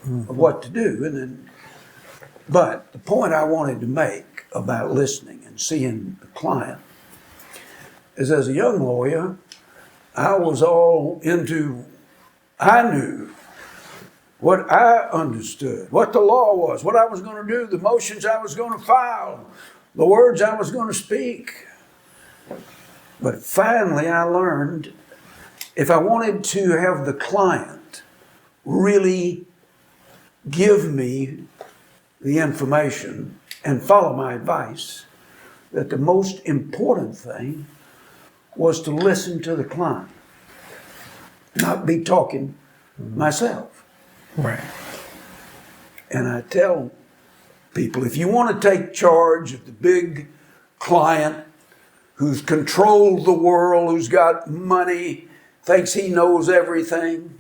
of what to do. But the point I wanted to make about listening and seeing the client is, as a young lawyer, I was all into, I knew what I understood, what the law was, what I was going to do, the motions I was going to file, the words I was going to speak. But finally I learned, if I wanted to have the client really give me the information and follow my advice, that the most important thing was to listen to the client, not be talking myself. Right. And I tell people, if you want to take charge of the big client who's controlled the world, who's got money, thinks he knows everything,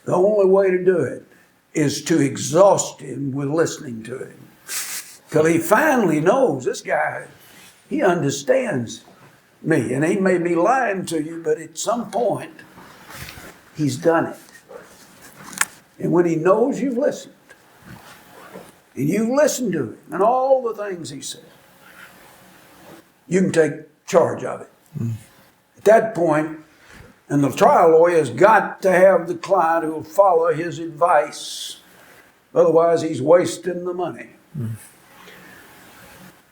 the only way to do it is to exhaust him with listening to him. Till he finally knows this guy, he understands me. And he may be lying to you, but at some point, he's done it. And when he knows you've listened, and you've listened to him and all the things he said, you can take charge of it. At that point, and the trial lawyer's got to have the client who will follow his advice. Otherwise, he's wasting the money.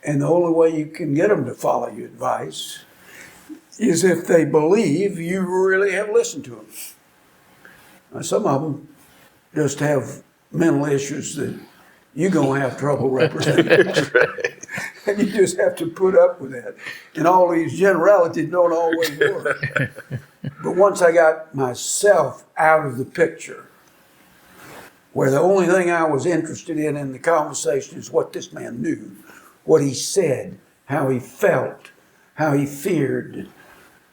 And the only way you can get them to follow your advice is if they believe you really have listened to them. Now, some of them just have mental issues that you're going to have trouble representing. And you just have to put up with that. And all these generalities don't always work. But once I got myself out of the picture, where the only thing I was interested in the conversation is what this man knew, what he said, how he felt, how he feared,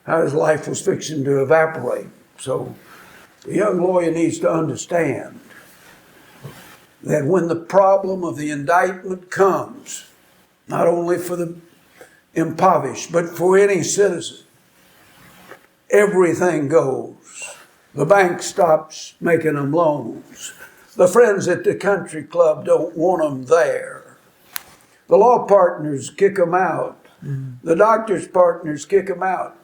how his life was fixing to evaporate. So the young lawyer needs to understand that when the problem of the indictment comes, not only for the impoverished, but for any citizen, everything goes. The bank stops making them loans. The friends at the country club don't want them there. The law partners kick them out. The doctor's partners kick them out.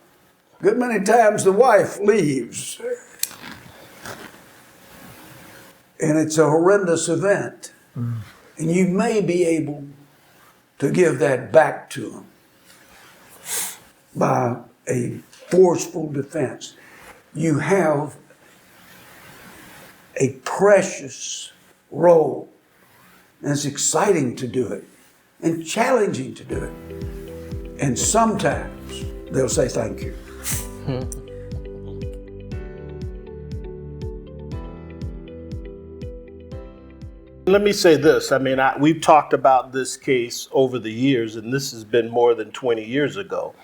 Good many times the wife leaves. And it's a horrendous event. And you may be able to give that back to them by a forceful defense. You have a precious role. And it's exciting to do it and challenging to do it. And sometimes they'll say thank you. Let me say this. I mean, we've talked about this case over the years, and this has been more than 20 years ago.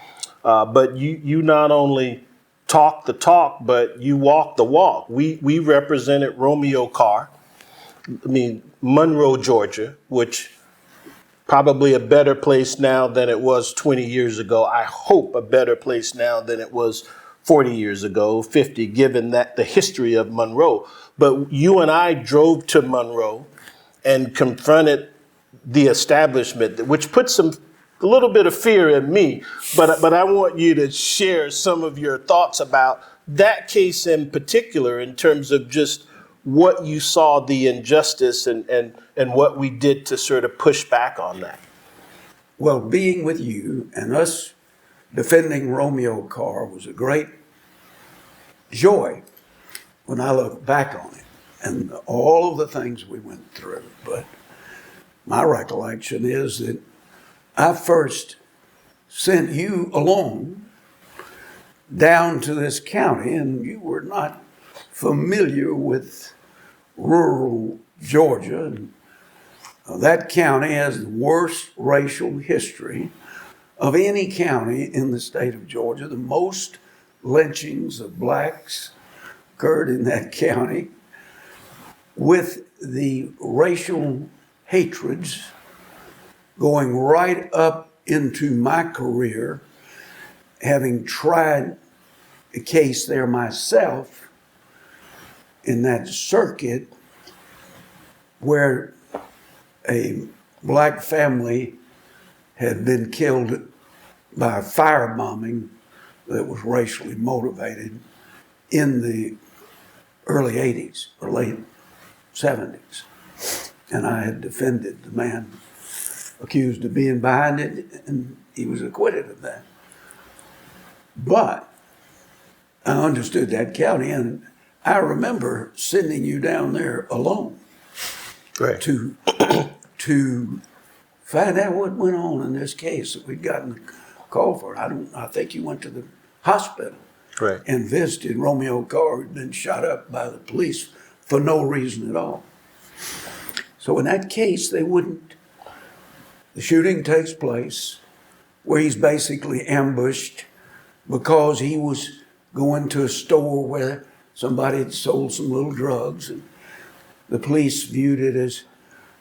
But you not only talk the talk, but you walk the walk. We represented Romeo Carr, Monroe, Georgia, which probably a better place now than it was 20 years ago. I hope a better place now than it was 40 years ago, 50, given that the history of Monroe. But you and I drove to Monroe and confronted the establishment, which put a little bit of fear in me. But I want you to share some of your thoughts about that case in particular, in terms of just what you saw the injustice and what we did to sort of push back on that. Well, being with you and us defending Romeo Carr was a great joy when I look back on it and all of the things we went through. But my recollection is that I first sent you alone down to this county, and you were not familiar with rural Georgia. And that county has the worst racial history of any county in the state of Georgia. The most lynchings of blacks occurred in that county, with the racial hatreds going right up into my career, having tried a case there myself in that circuit where a black family had been killed by a firebombing that was racially motivated in the early 80s or late 70s. And I had defended the man accused of being behind it, and he was acquitted of that. But I understood that county, and I remember sending you down there alone to find out what went on in this case that we'd gotten a call for. I think you went to the hospital and visited Romeo Carr, who'd been shot up by the police for no reason at all. So in that case, the shooting takes place where he's basically ambushed because he was going to a store where somebody had sold some little drugs, and the police viewed it as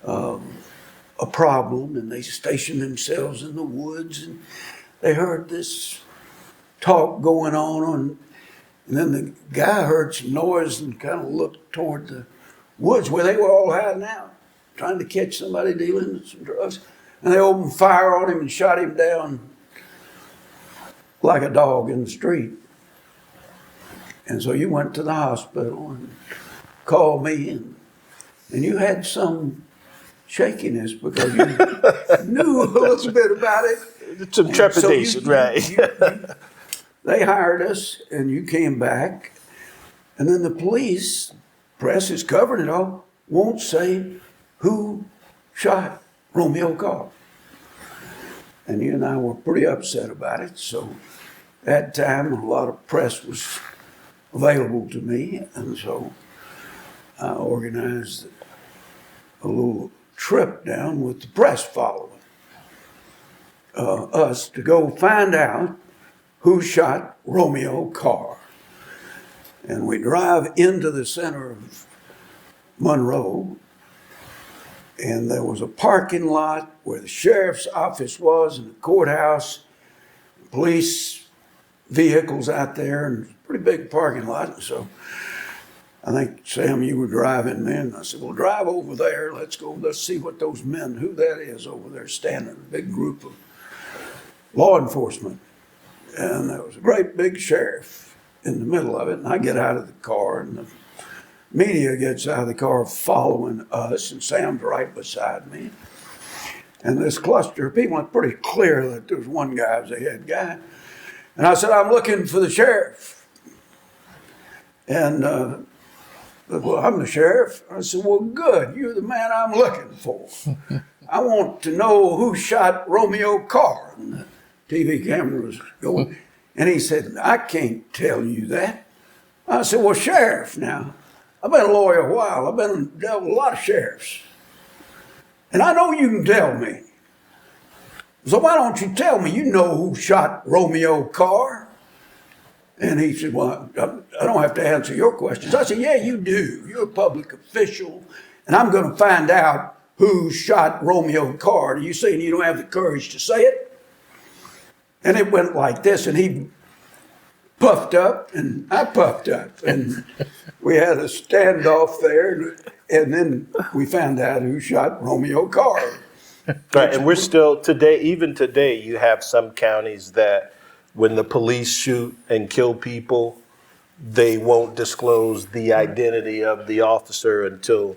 a problem, and they stationed themselves in the woods, and they heard this talk going on, and then the guy heard some noise and kind of looked toward the woods where they were all hiding out, trying to catch somebody dealing some drugs, and they opened fire on him and shot him down like a dog in the street. And so you went to the hospital and called me, and you had some shakiness because you knew a little bit about it. Some trepidation, so right. They hired us, and you came back, and then the police, press is covering it all, won't say who shot Romeo Carr. And you and I were pretty upset about it, so that time a lot of press was available to me, and so I organized a little trip down with the press following us to go find out who shot Romeo Carr. And we drive into the center of Monroe, and there was a parking lot where the sheriff's office was and the courthouse, police vehicles out there, and it was a pretty big parking lot. And so I think, Sam, you were driving me, and I said, well, drive over there. Let's see what those men, who that is over there standing, a big group of law enforcement. And there was a great big sheriff in the middle of it, and I get out of the car, and the media gets out of the car following us, and Sam's right beside me. And this cluster of people, it's pretty clear that there was one guy was the head guy. And I said, I'm looking for the sheriff. And, well, I'm the sheriff. I said, well, good, you're the man I'm looking for. I want to know who shot Romeo Carr. And the TV camera was going. And he said, I can't tell you that. I said, well, sheriff, now, I've been a lawyer a while. I've dealt with a lot of sheriffs. And I know you can tell me. So why don't you tell me? You know who shot Romeo Carr? And he said, well, I don't have to answer your questions. I said, yeah, you do. You're a public official, and I'm going to find out who shot Romeo Carr. Are you saying you don't have the courage to say it? And it went like this, and he puffed up, and I puffed up, and we had a standoff there, and then we found out who shot Romeo Carr. Right, and we're still, even today, you have some counties that when the police shoot and kill people, they won't disclose the identity of the officer until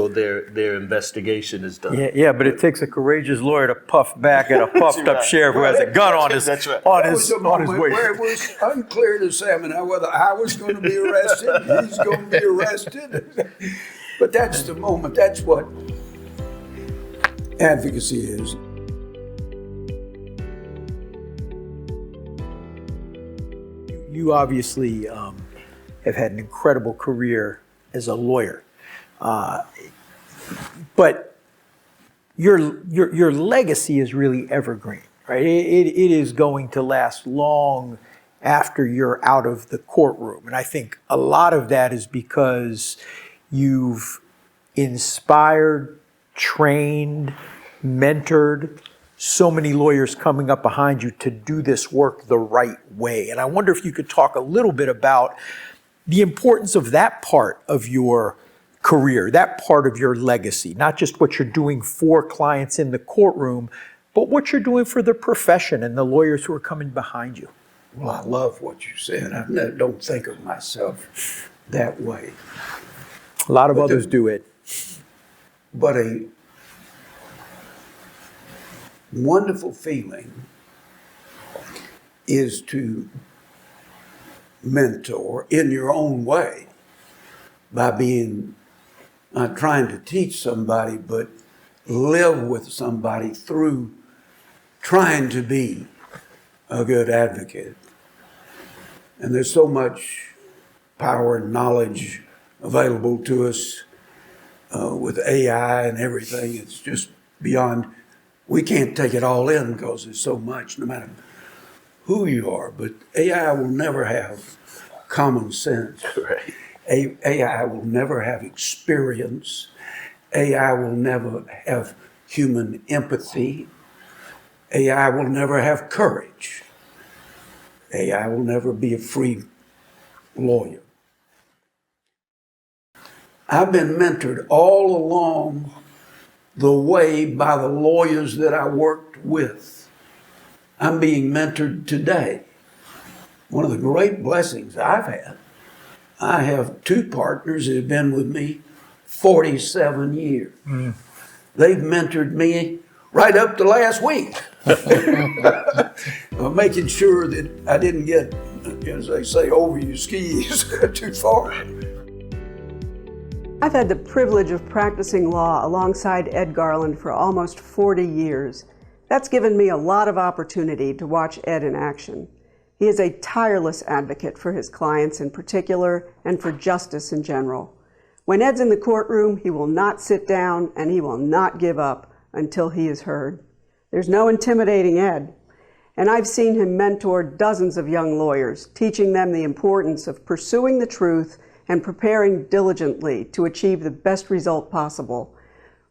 their investigation is done. Yeah, but it takes a courageous lawyer to puff back at a puffed up sheriff who has a gun on his waist. Where it was unclear to Sam and I whether I was going to be arrested, he's going to be arrested. But that's the moment. That's what advocacy is. You obviously have had an incredible career as a lawyer. But your legacy is really evergreen, right? It is going to last long after you're out of the courtroom. And I think a lot of that is because you've inspired, trained, mentored so many lawyers coming up behind you to do this work the right way. And I wonder if you could talk a little bit about the importance of that part of your career, that part of your legacy, not just what you're doing for clients in the courtroom, but what you're doing for the profession and the lawyers who are coming behind you. Well, I love what you said. I don't think of myself that way. A lot of others do it. But a wonderful feeling is to mentor in your own way by being not trying to teach somebody, but live with somebody through trying to be a good advocate. And there's so much power and knowledge available to us with AI and everything. It's just beyond, we can't take it all in because there's so much, no matter who you are. But AI will never have common sense. Right. AI will never have experience. AI will never have human empathy. AI will never have courage. AI will never be a free lawyer. I've been mentored all along the way by the lawyers that I worked with. I'm being mentored today. One of the great blessings I've had, I have two partners that have been with me 47 years. They've mentored me right up to last week. Making sure that I didn't get, as they say, over your skis too far. I've had the privilege of practicing law alongside Ed Garland for almost 40 years. That's given me a lot of opportunity to watch Ed in action. He is a tireless advocate for his clients in particular and for justice in general. When Ed's in the courtroom, he will not sit down and he will not give up until he is heard. There's no intimidating Ed. And I've seen him mentor dozens of young lawyers, teaching them the importance of pursuing the truth and preparing diligently to achieve the best result possible,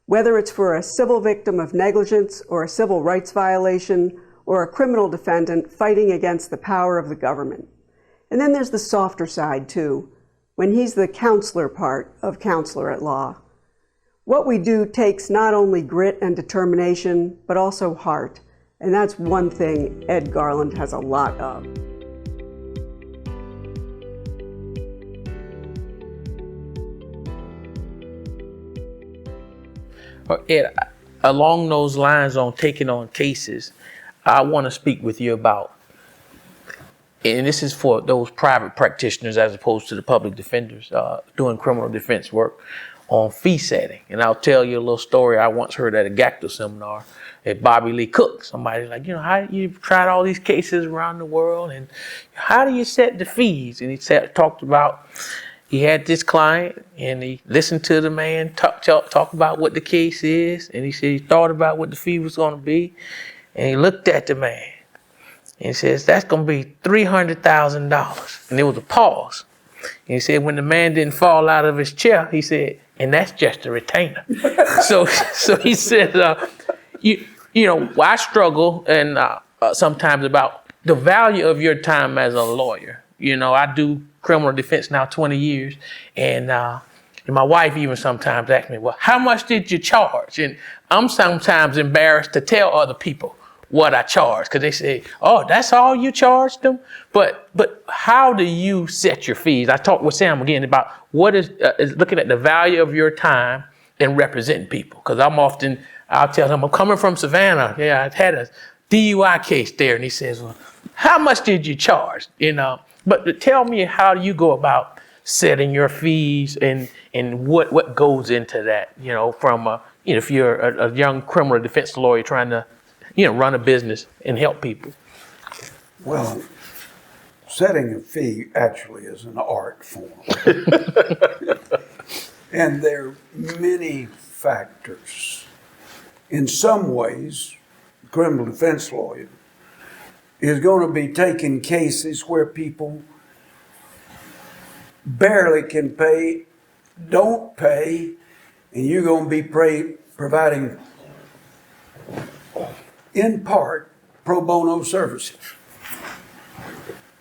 whether it's for a civil victim of negligence or a civil rights violation or a criminal defendant fighting against the power of the government. And then there's the softer side too, when he's the counselor part of Counselor at Law. What we do takes not only grit and determination, but also heart. And that's one thing Ed Garland has a lot of. Ed, along those lines on taking on cases, I want to speak with you about, and this is for those private practitioners as opposed to the public defenders doing criminal defense work, on fee setting. And I'll tell you a little story I once heard at a GACTA seminar at Bobby Lee Cook. Somebody's like, how you've tried all these cases around the world, and how do you set the fees? And he talked about, he had this client and he listened to the man talk about what the case is, and he said he thought about what the fee was going to be, and he looked at the man and he says, that's going to be $300,000. And there was a pause. And he said, when the man didn't fall out of his chair, he said, and that's just a retainer. so he said, I struggle and sometimes about the value of your time as a lawyer. I do criminal defense now 20 years, and my wife even sometimes asks me, well, how much did you charge? And I'm sometimes embarrassed to tell other people what I charge, because they say, oh, that's all you charged them? But how do you set your fees? I talked with Sam again about what is looking at the value of your time and representing people. Because I'll tell them, I'm coming from Savannah. Yeah, I had a DUI case there. And he says, well, how much did you charge? But tell me, how do you go about setting your fees and what goes into that, from if you're a young criminal defense lawyer trying to run a business and help people? Well, setting a fee actually is an art form. And there are many factors. In some ways, the criminal defense lawyer is going to be taking cases where people barely can pay, don't pay, and you're going to be providing in part, pro bono services.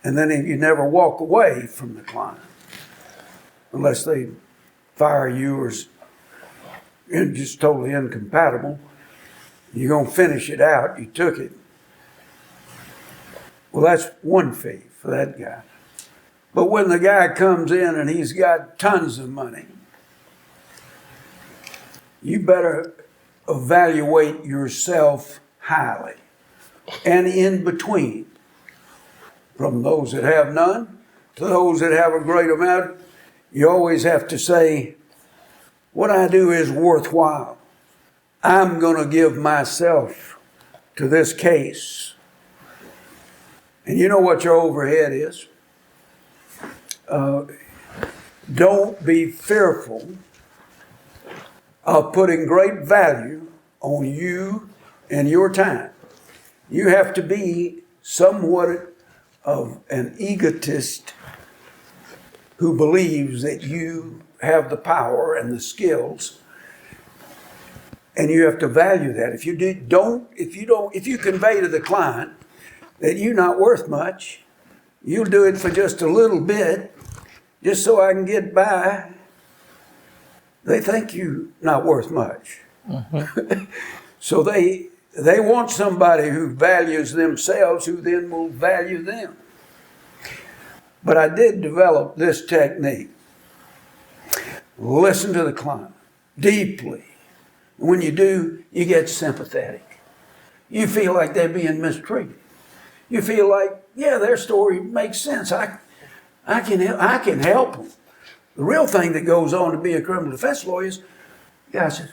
And then you never walk away from the client unless they fire you or you're just totally incompatible. You're going to finish it out. You took it. Well, that's one fee for that guy. But when the guy comes in and he's got tons of money, you better evaluate yourself highly and in between. From those that have none to those that have a great amount, you always have to say, what I do is worthwhile. I'm going to give myself to this case. And you know what your overhead is? Don't be fearful of putting great value on you and your time. You have to be somewhat of an egotist who believes that you have the power and the skills, and you have to value that. If you convey to the client that you're not worth much, you'll do it for just a little bit, just so I can get by, they think you're not worth much. Mm-hmm. So they want somebody who values themselves, who then will value them. But I did develop this technique. Listen to the client deeply. When you do, you get sympathetic. You feel like they're being mistreated. You feel like, yeah, their story makes sense. I can help them. The real thing that goes on to be a criminal defense lawyer is, the guy says,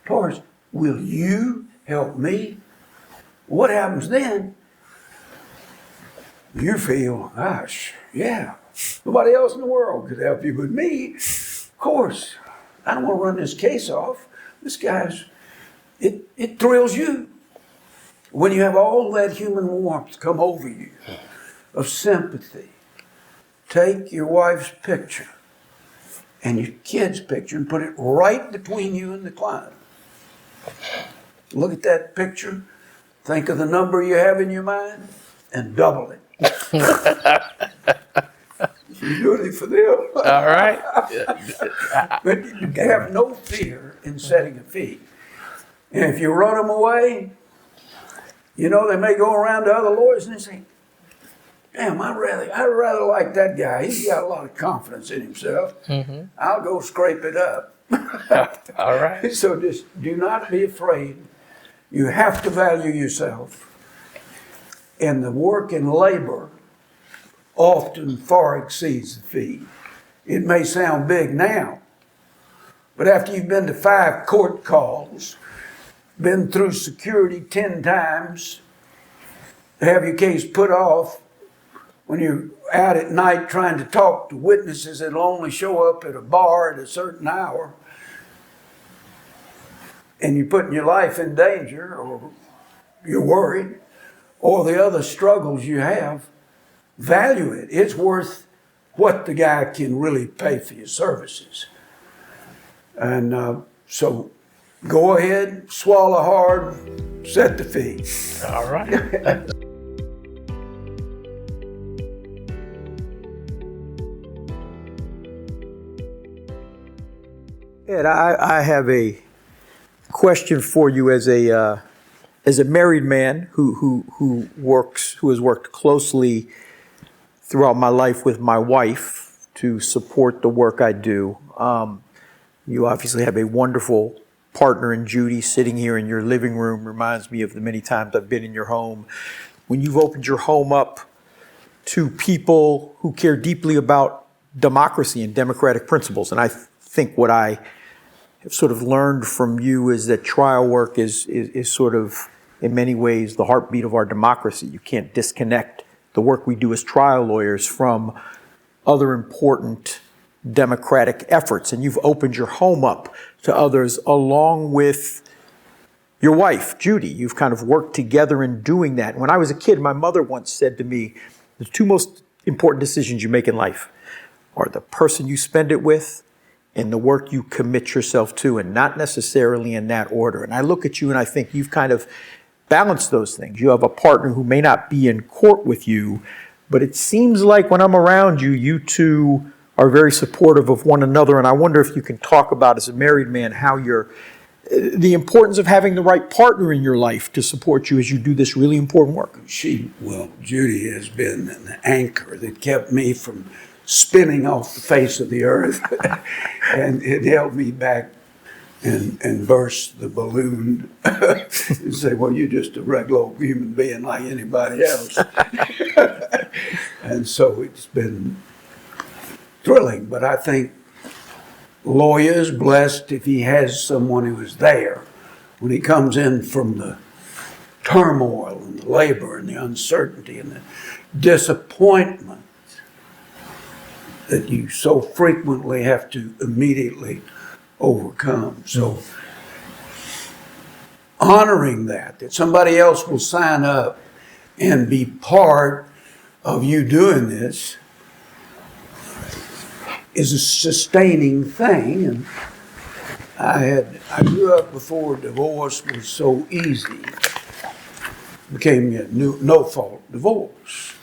Torres, will you help me? What happens then? You feel, gosh, yeah, nobody else in the world could help you but me. Of course, I don't want to run this case off. This guy's, it thrills you. When you have all that human warmth come over you, of sympathy, take your wife's picture and your kid's picture and put it right between you and the client. Look at that picture, think of the number you have in your mind, and double it. You're doing it for them. All right. But you have no fear in setting a fee. And if you run them away, you know, they may go around to other lawyers and they say, damn, I'd rather like that guy. He's got a lot of confidence in himself. Mm-hmm. I'll go scrape it up. All right. So just do not be afraid. You have to value yourself. And the work and labor often far exceeds the fee. It may sound big now, but after you've been to 5 court calls, been through security 10 times, to have your case put off, when you're out at night trying to talk to witnesses that'll only show up at a bar at a certain hour, and you're putting your life in danger, or you're worried, or the other struggles you have, value it. It's worth what the guy can really pay for your services. And so go ahead, swallow hard, set the fee. All right. Ed, I have a question for you as a married man who has worked closely throughout my life with my wife to support the work I do. You obviously have a wonderful partner in Judy. Sitting here in your living room reminds me of the many times I've been in your home. When you've opened your home up to people who care deeply about democracy and democratic principles, and I think what I have sort of learned from you is that trial work is sort of, in many ways, the heartbeat of our democracy. You can't disconnect the work we do as trial lawyers from other important democratic efforts. And you've opened your home up to others along with your wife, Judy. You've kind of worked together in doing that. When I was a kid, my mother once said to me, the 2 most important decisions you make in life are the person you spend it with and the work you commit yourself to, and not necessarily in that order. And I look at you and I think you've kind of balance those things. You have a partner who may not be in court with you, but it seems like when I'm around you, you two are very supportive of one another. And I wonder if you can talk about, as a married man, how the importance of having the right partner in your life to support you as you do this really important work. Judy has been an anchor that kept me from spinning off the face of the earth. And it held me back and burst the balloon and say, well, you're just a regular old human being like anybody else. And so it's been thrilling, but I think lawyer is blessed if he has someone who is there when he comes in from the turmoil and the labor and the uncertainty and the disappointment that you so frequently have to immediately overcome. So honoring that somebody else will sign up and be part of you doing this is a sustaining thing. And I grew up before divorce was so easy. It became a no-fault divorce.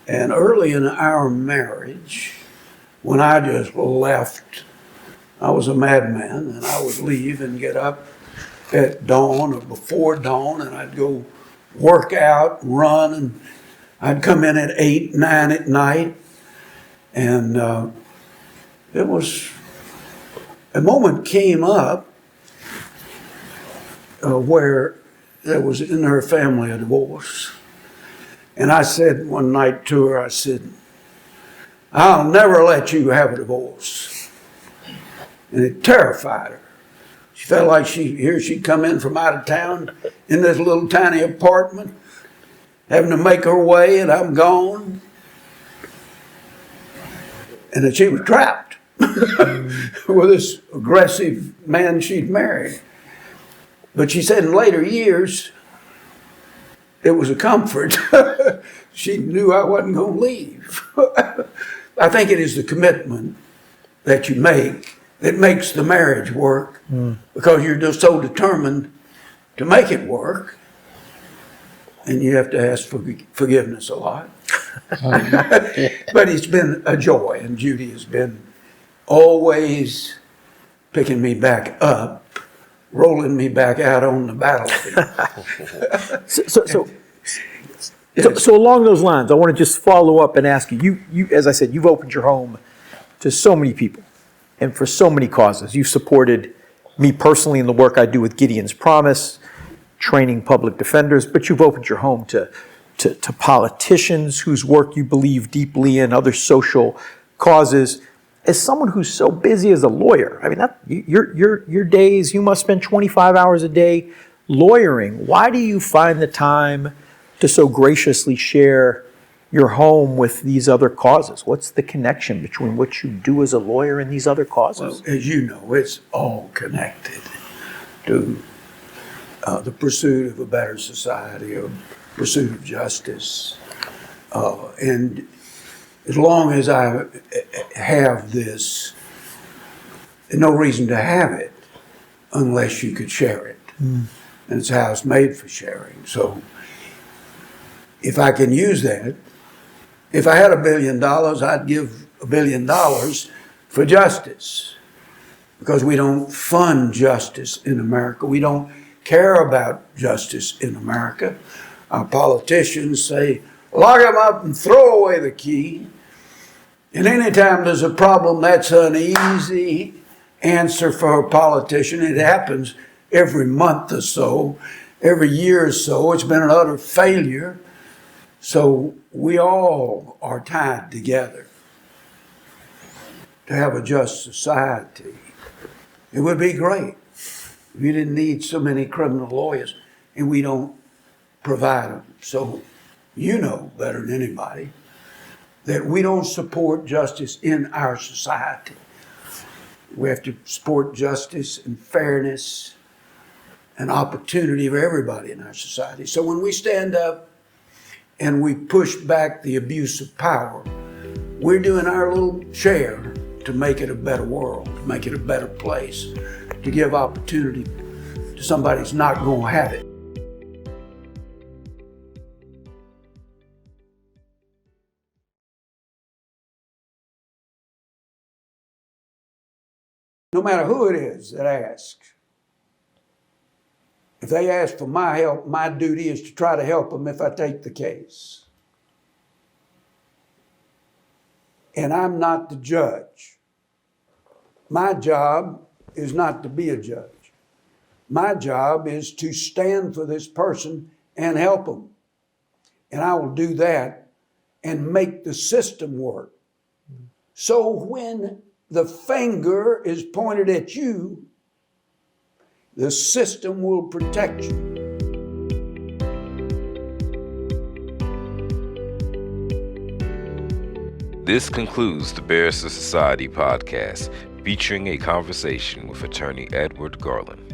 And early in our marriage, when I just left, I was a madman, and I would leave and get up at dawn or before dawn, and I'd go work out, run, and I'd come in at 8, 9 at night. And it was, a moment came up where there was in her family a divorce. And I said one night to her, I said, I'll never let you have a divorce. And it terrified her. She felt like she'd come in from out of town in this little tiny apartment, having to make her way, and I'm gone. And that she was trapped with this aggressive man she'd married. But she said in later years, it was a comfort. She knew I wasn't going to leave. I think it is the commitment that you make that makes the marriage work, because you're just so determined to make it work. And you have to ask for forgiveness a lot. But it's been a joy, and Judy has been always picking me back up, rolling me back out on the battlefield. So along those lines, I want to just follow up and ask you, as I said, you've opened your home to so many people and for so many causes. You've supported me personally in the work I do with Gideon's Promise, training public defenders, but you've opened your home to politicians whose work you believe deeply in, other social causes. As someone who's so busy as a lawyer, I mean, your days, you must spend 25 hours a day lawyering. Why do you find the time to so graciously share your home with these other causes? What's the connection between what you do as a lawyer and these other causes? Well, as you know, it's all connected to the pursuit of a better society, or pursuit of justice. And as long as I have this, there's no reason to have it unless you could share it. And it's how it's made for sharing. So if I can use that, if I had $1 billion, I'd give $1 billion for justice, because we don't fund justice in America. We don't care about justice in America. Our politicians say, lock them up and throw away the key. And anytime there's a problem, that's an easy answer for a politician. It happens every month or so, every year or so. It's been an utter failure. So we all are tied together to have a just society. It would be great if you didn't need so many criminal lawyers, and we don't provide them. So you know better than anybody that we don't support justice in our society. We have to support justice and fairness and opportunity for everybody in our society. So when we stand up and we push back the abuse of power, we're doing our little share to make it a better world, to make it a better place, to give opportunity to somebody who's not going to have it. no matter who it is that asks. If they ask for my help, my duty is to try to help them if I take the case. And I'm not the judge. My job is not to be a judge. My job is to stand for this person and help them. And I will do that and make the system work. So when the finger is pointed at you, the system will protect you. This concludes the Barristers Society podcast, featuring a conversation with attorney Edward Garland.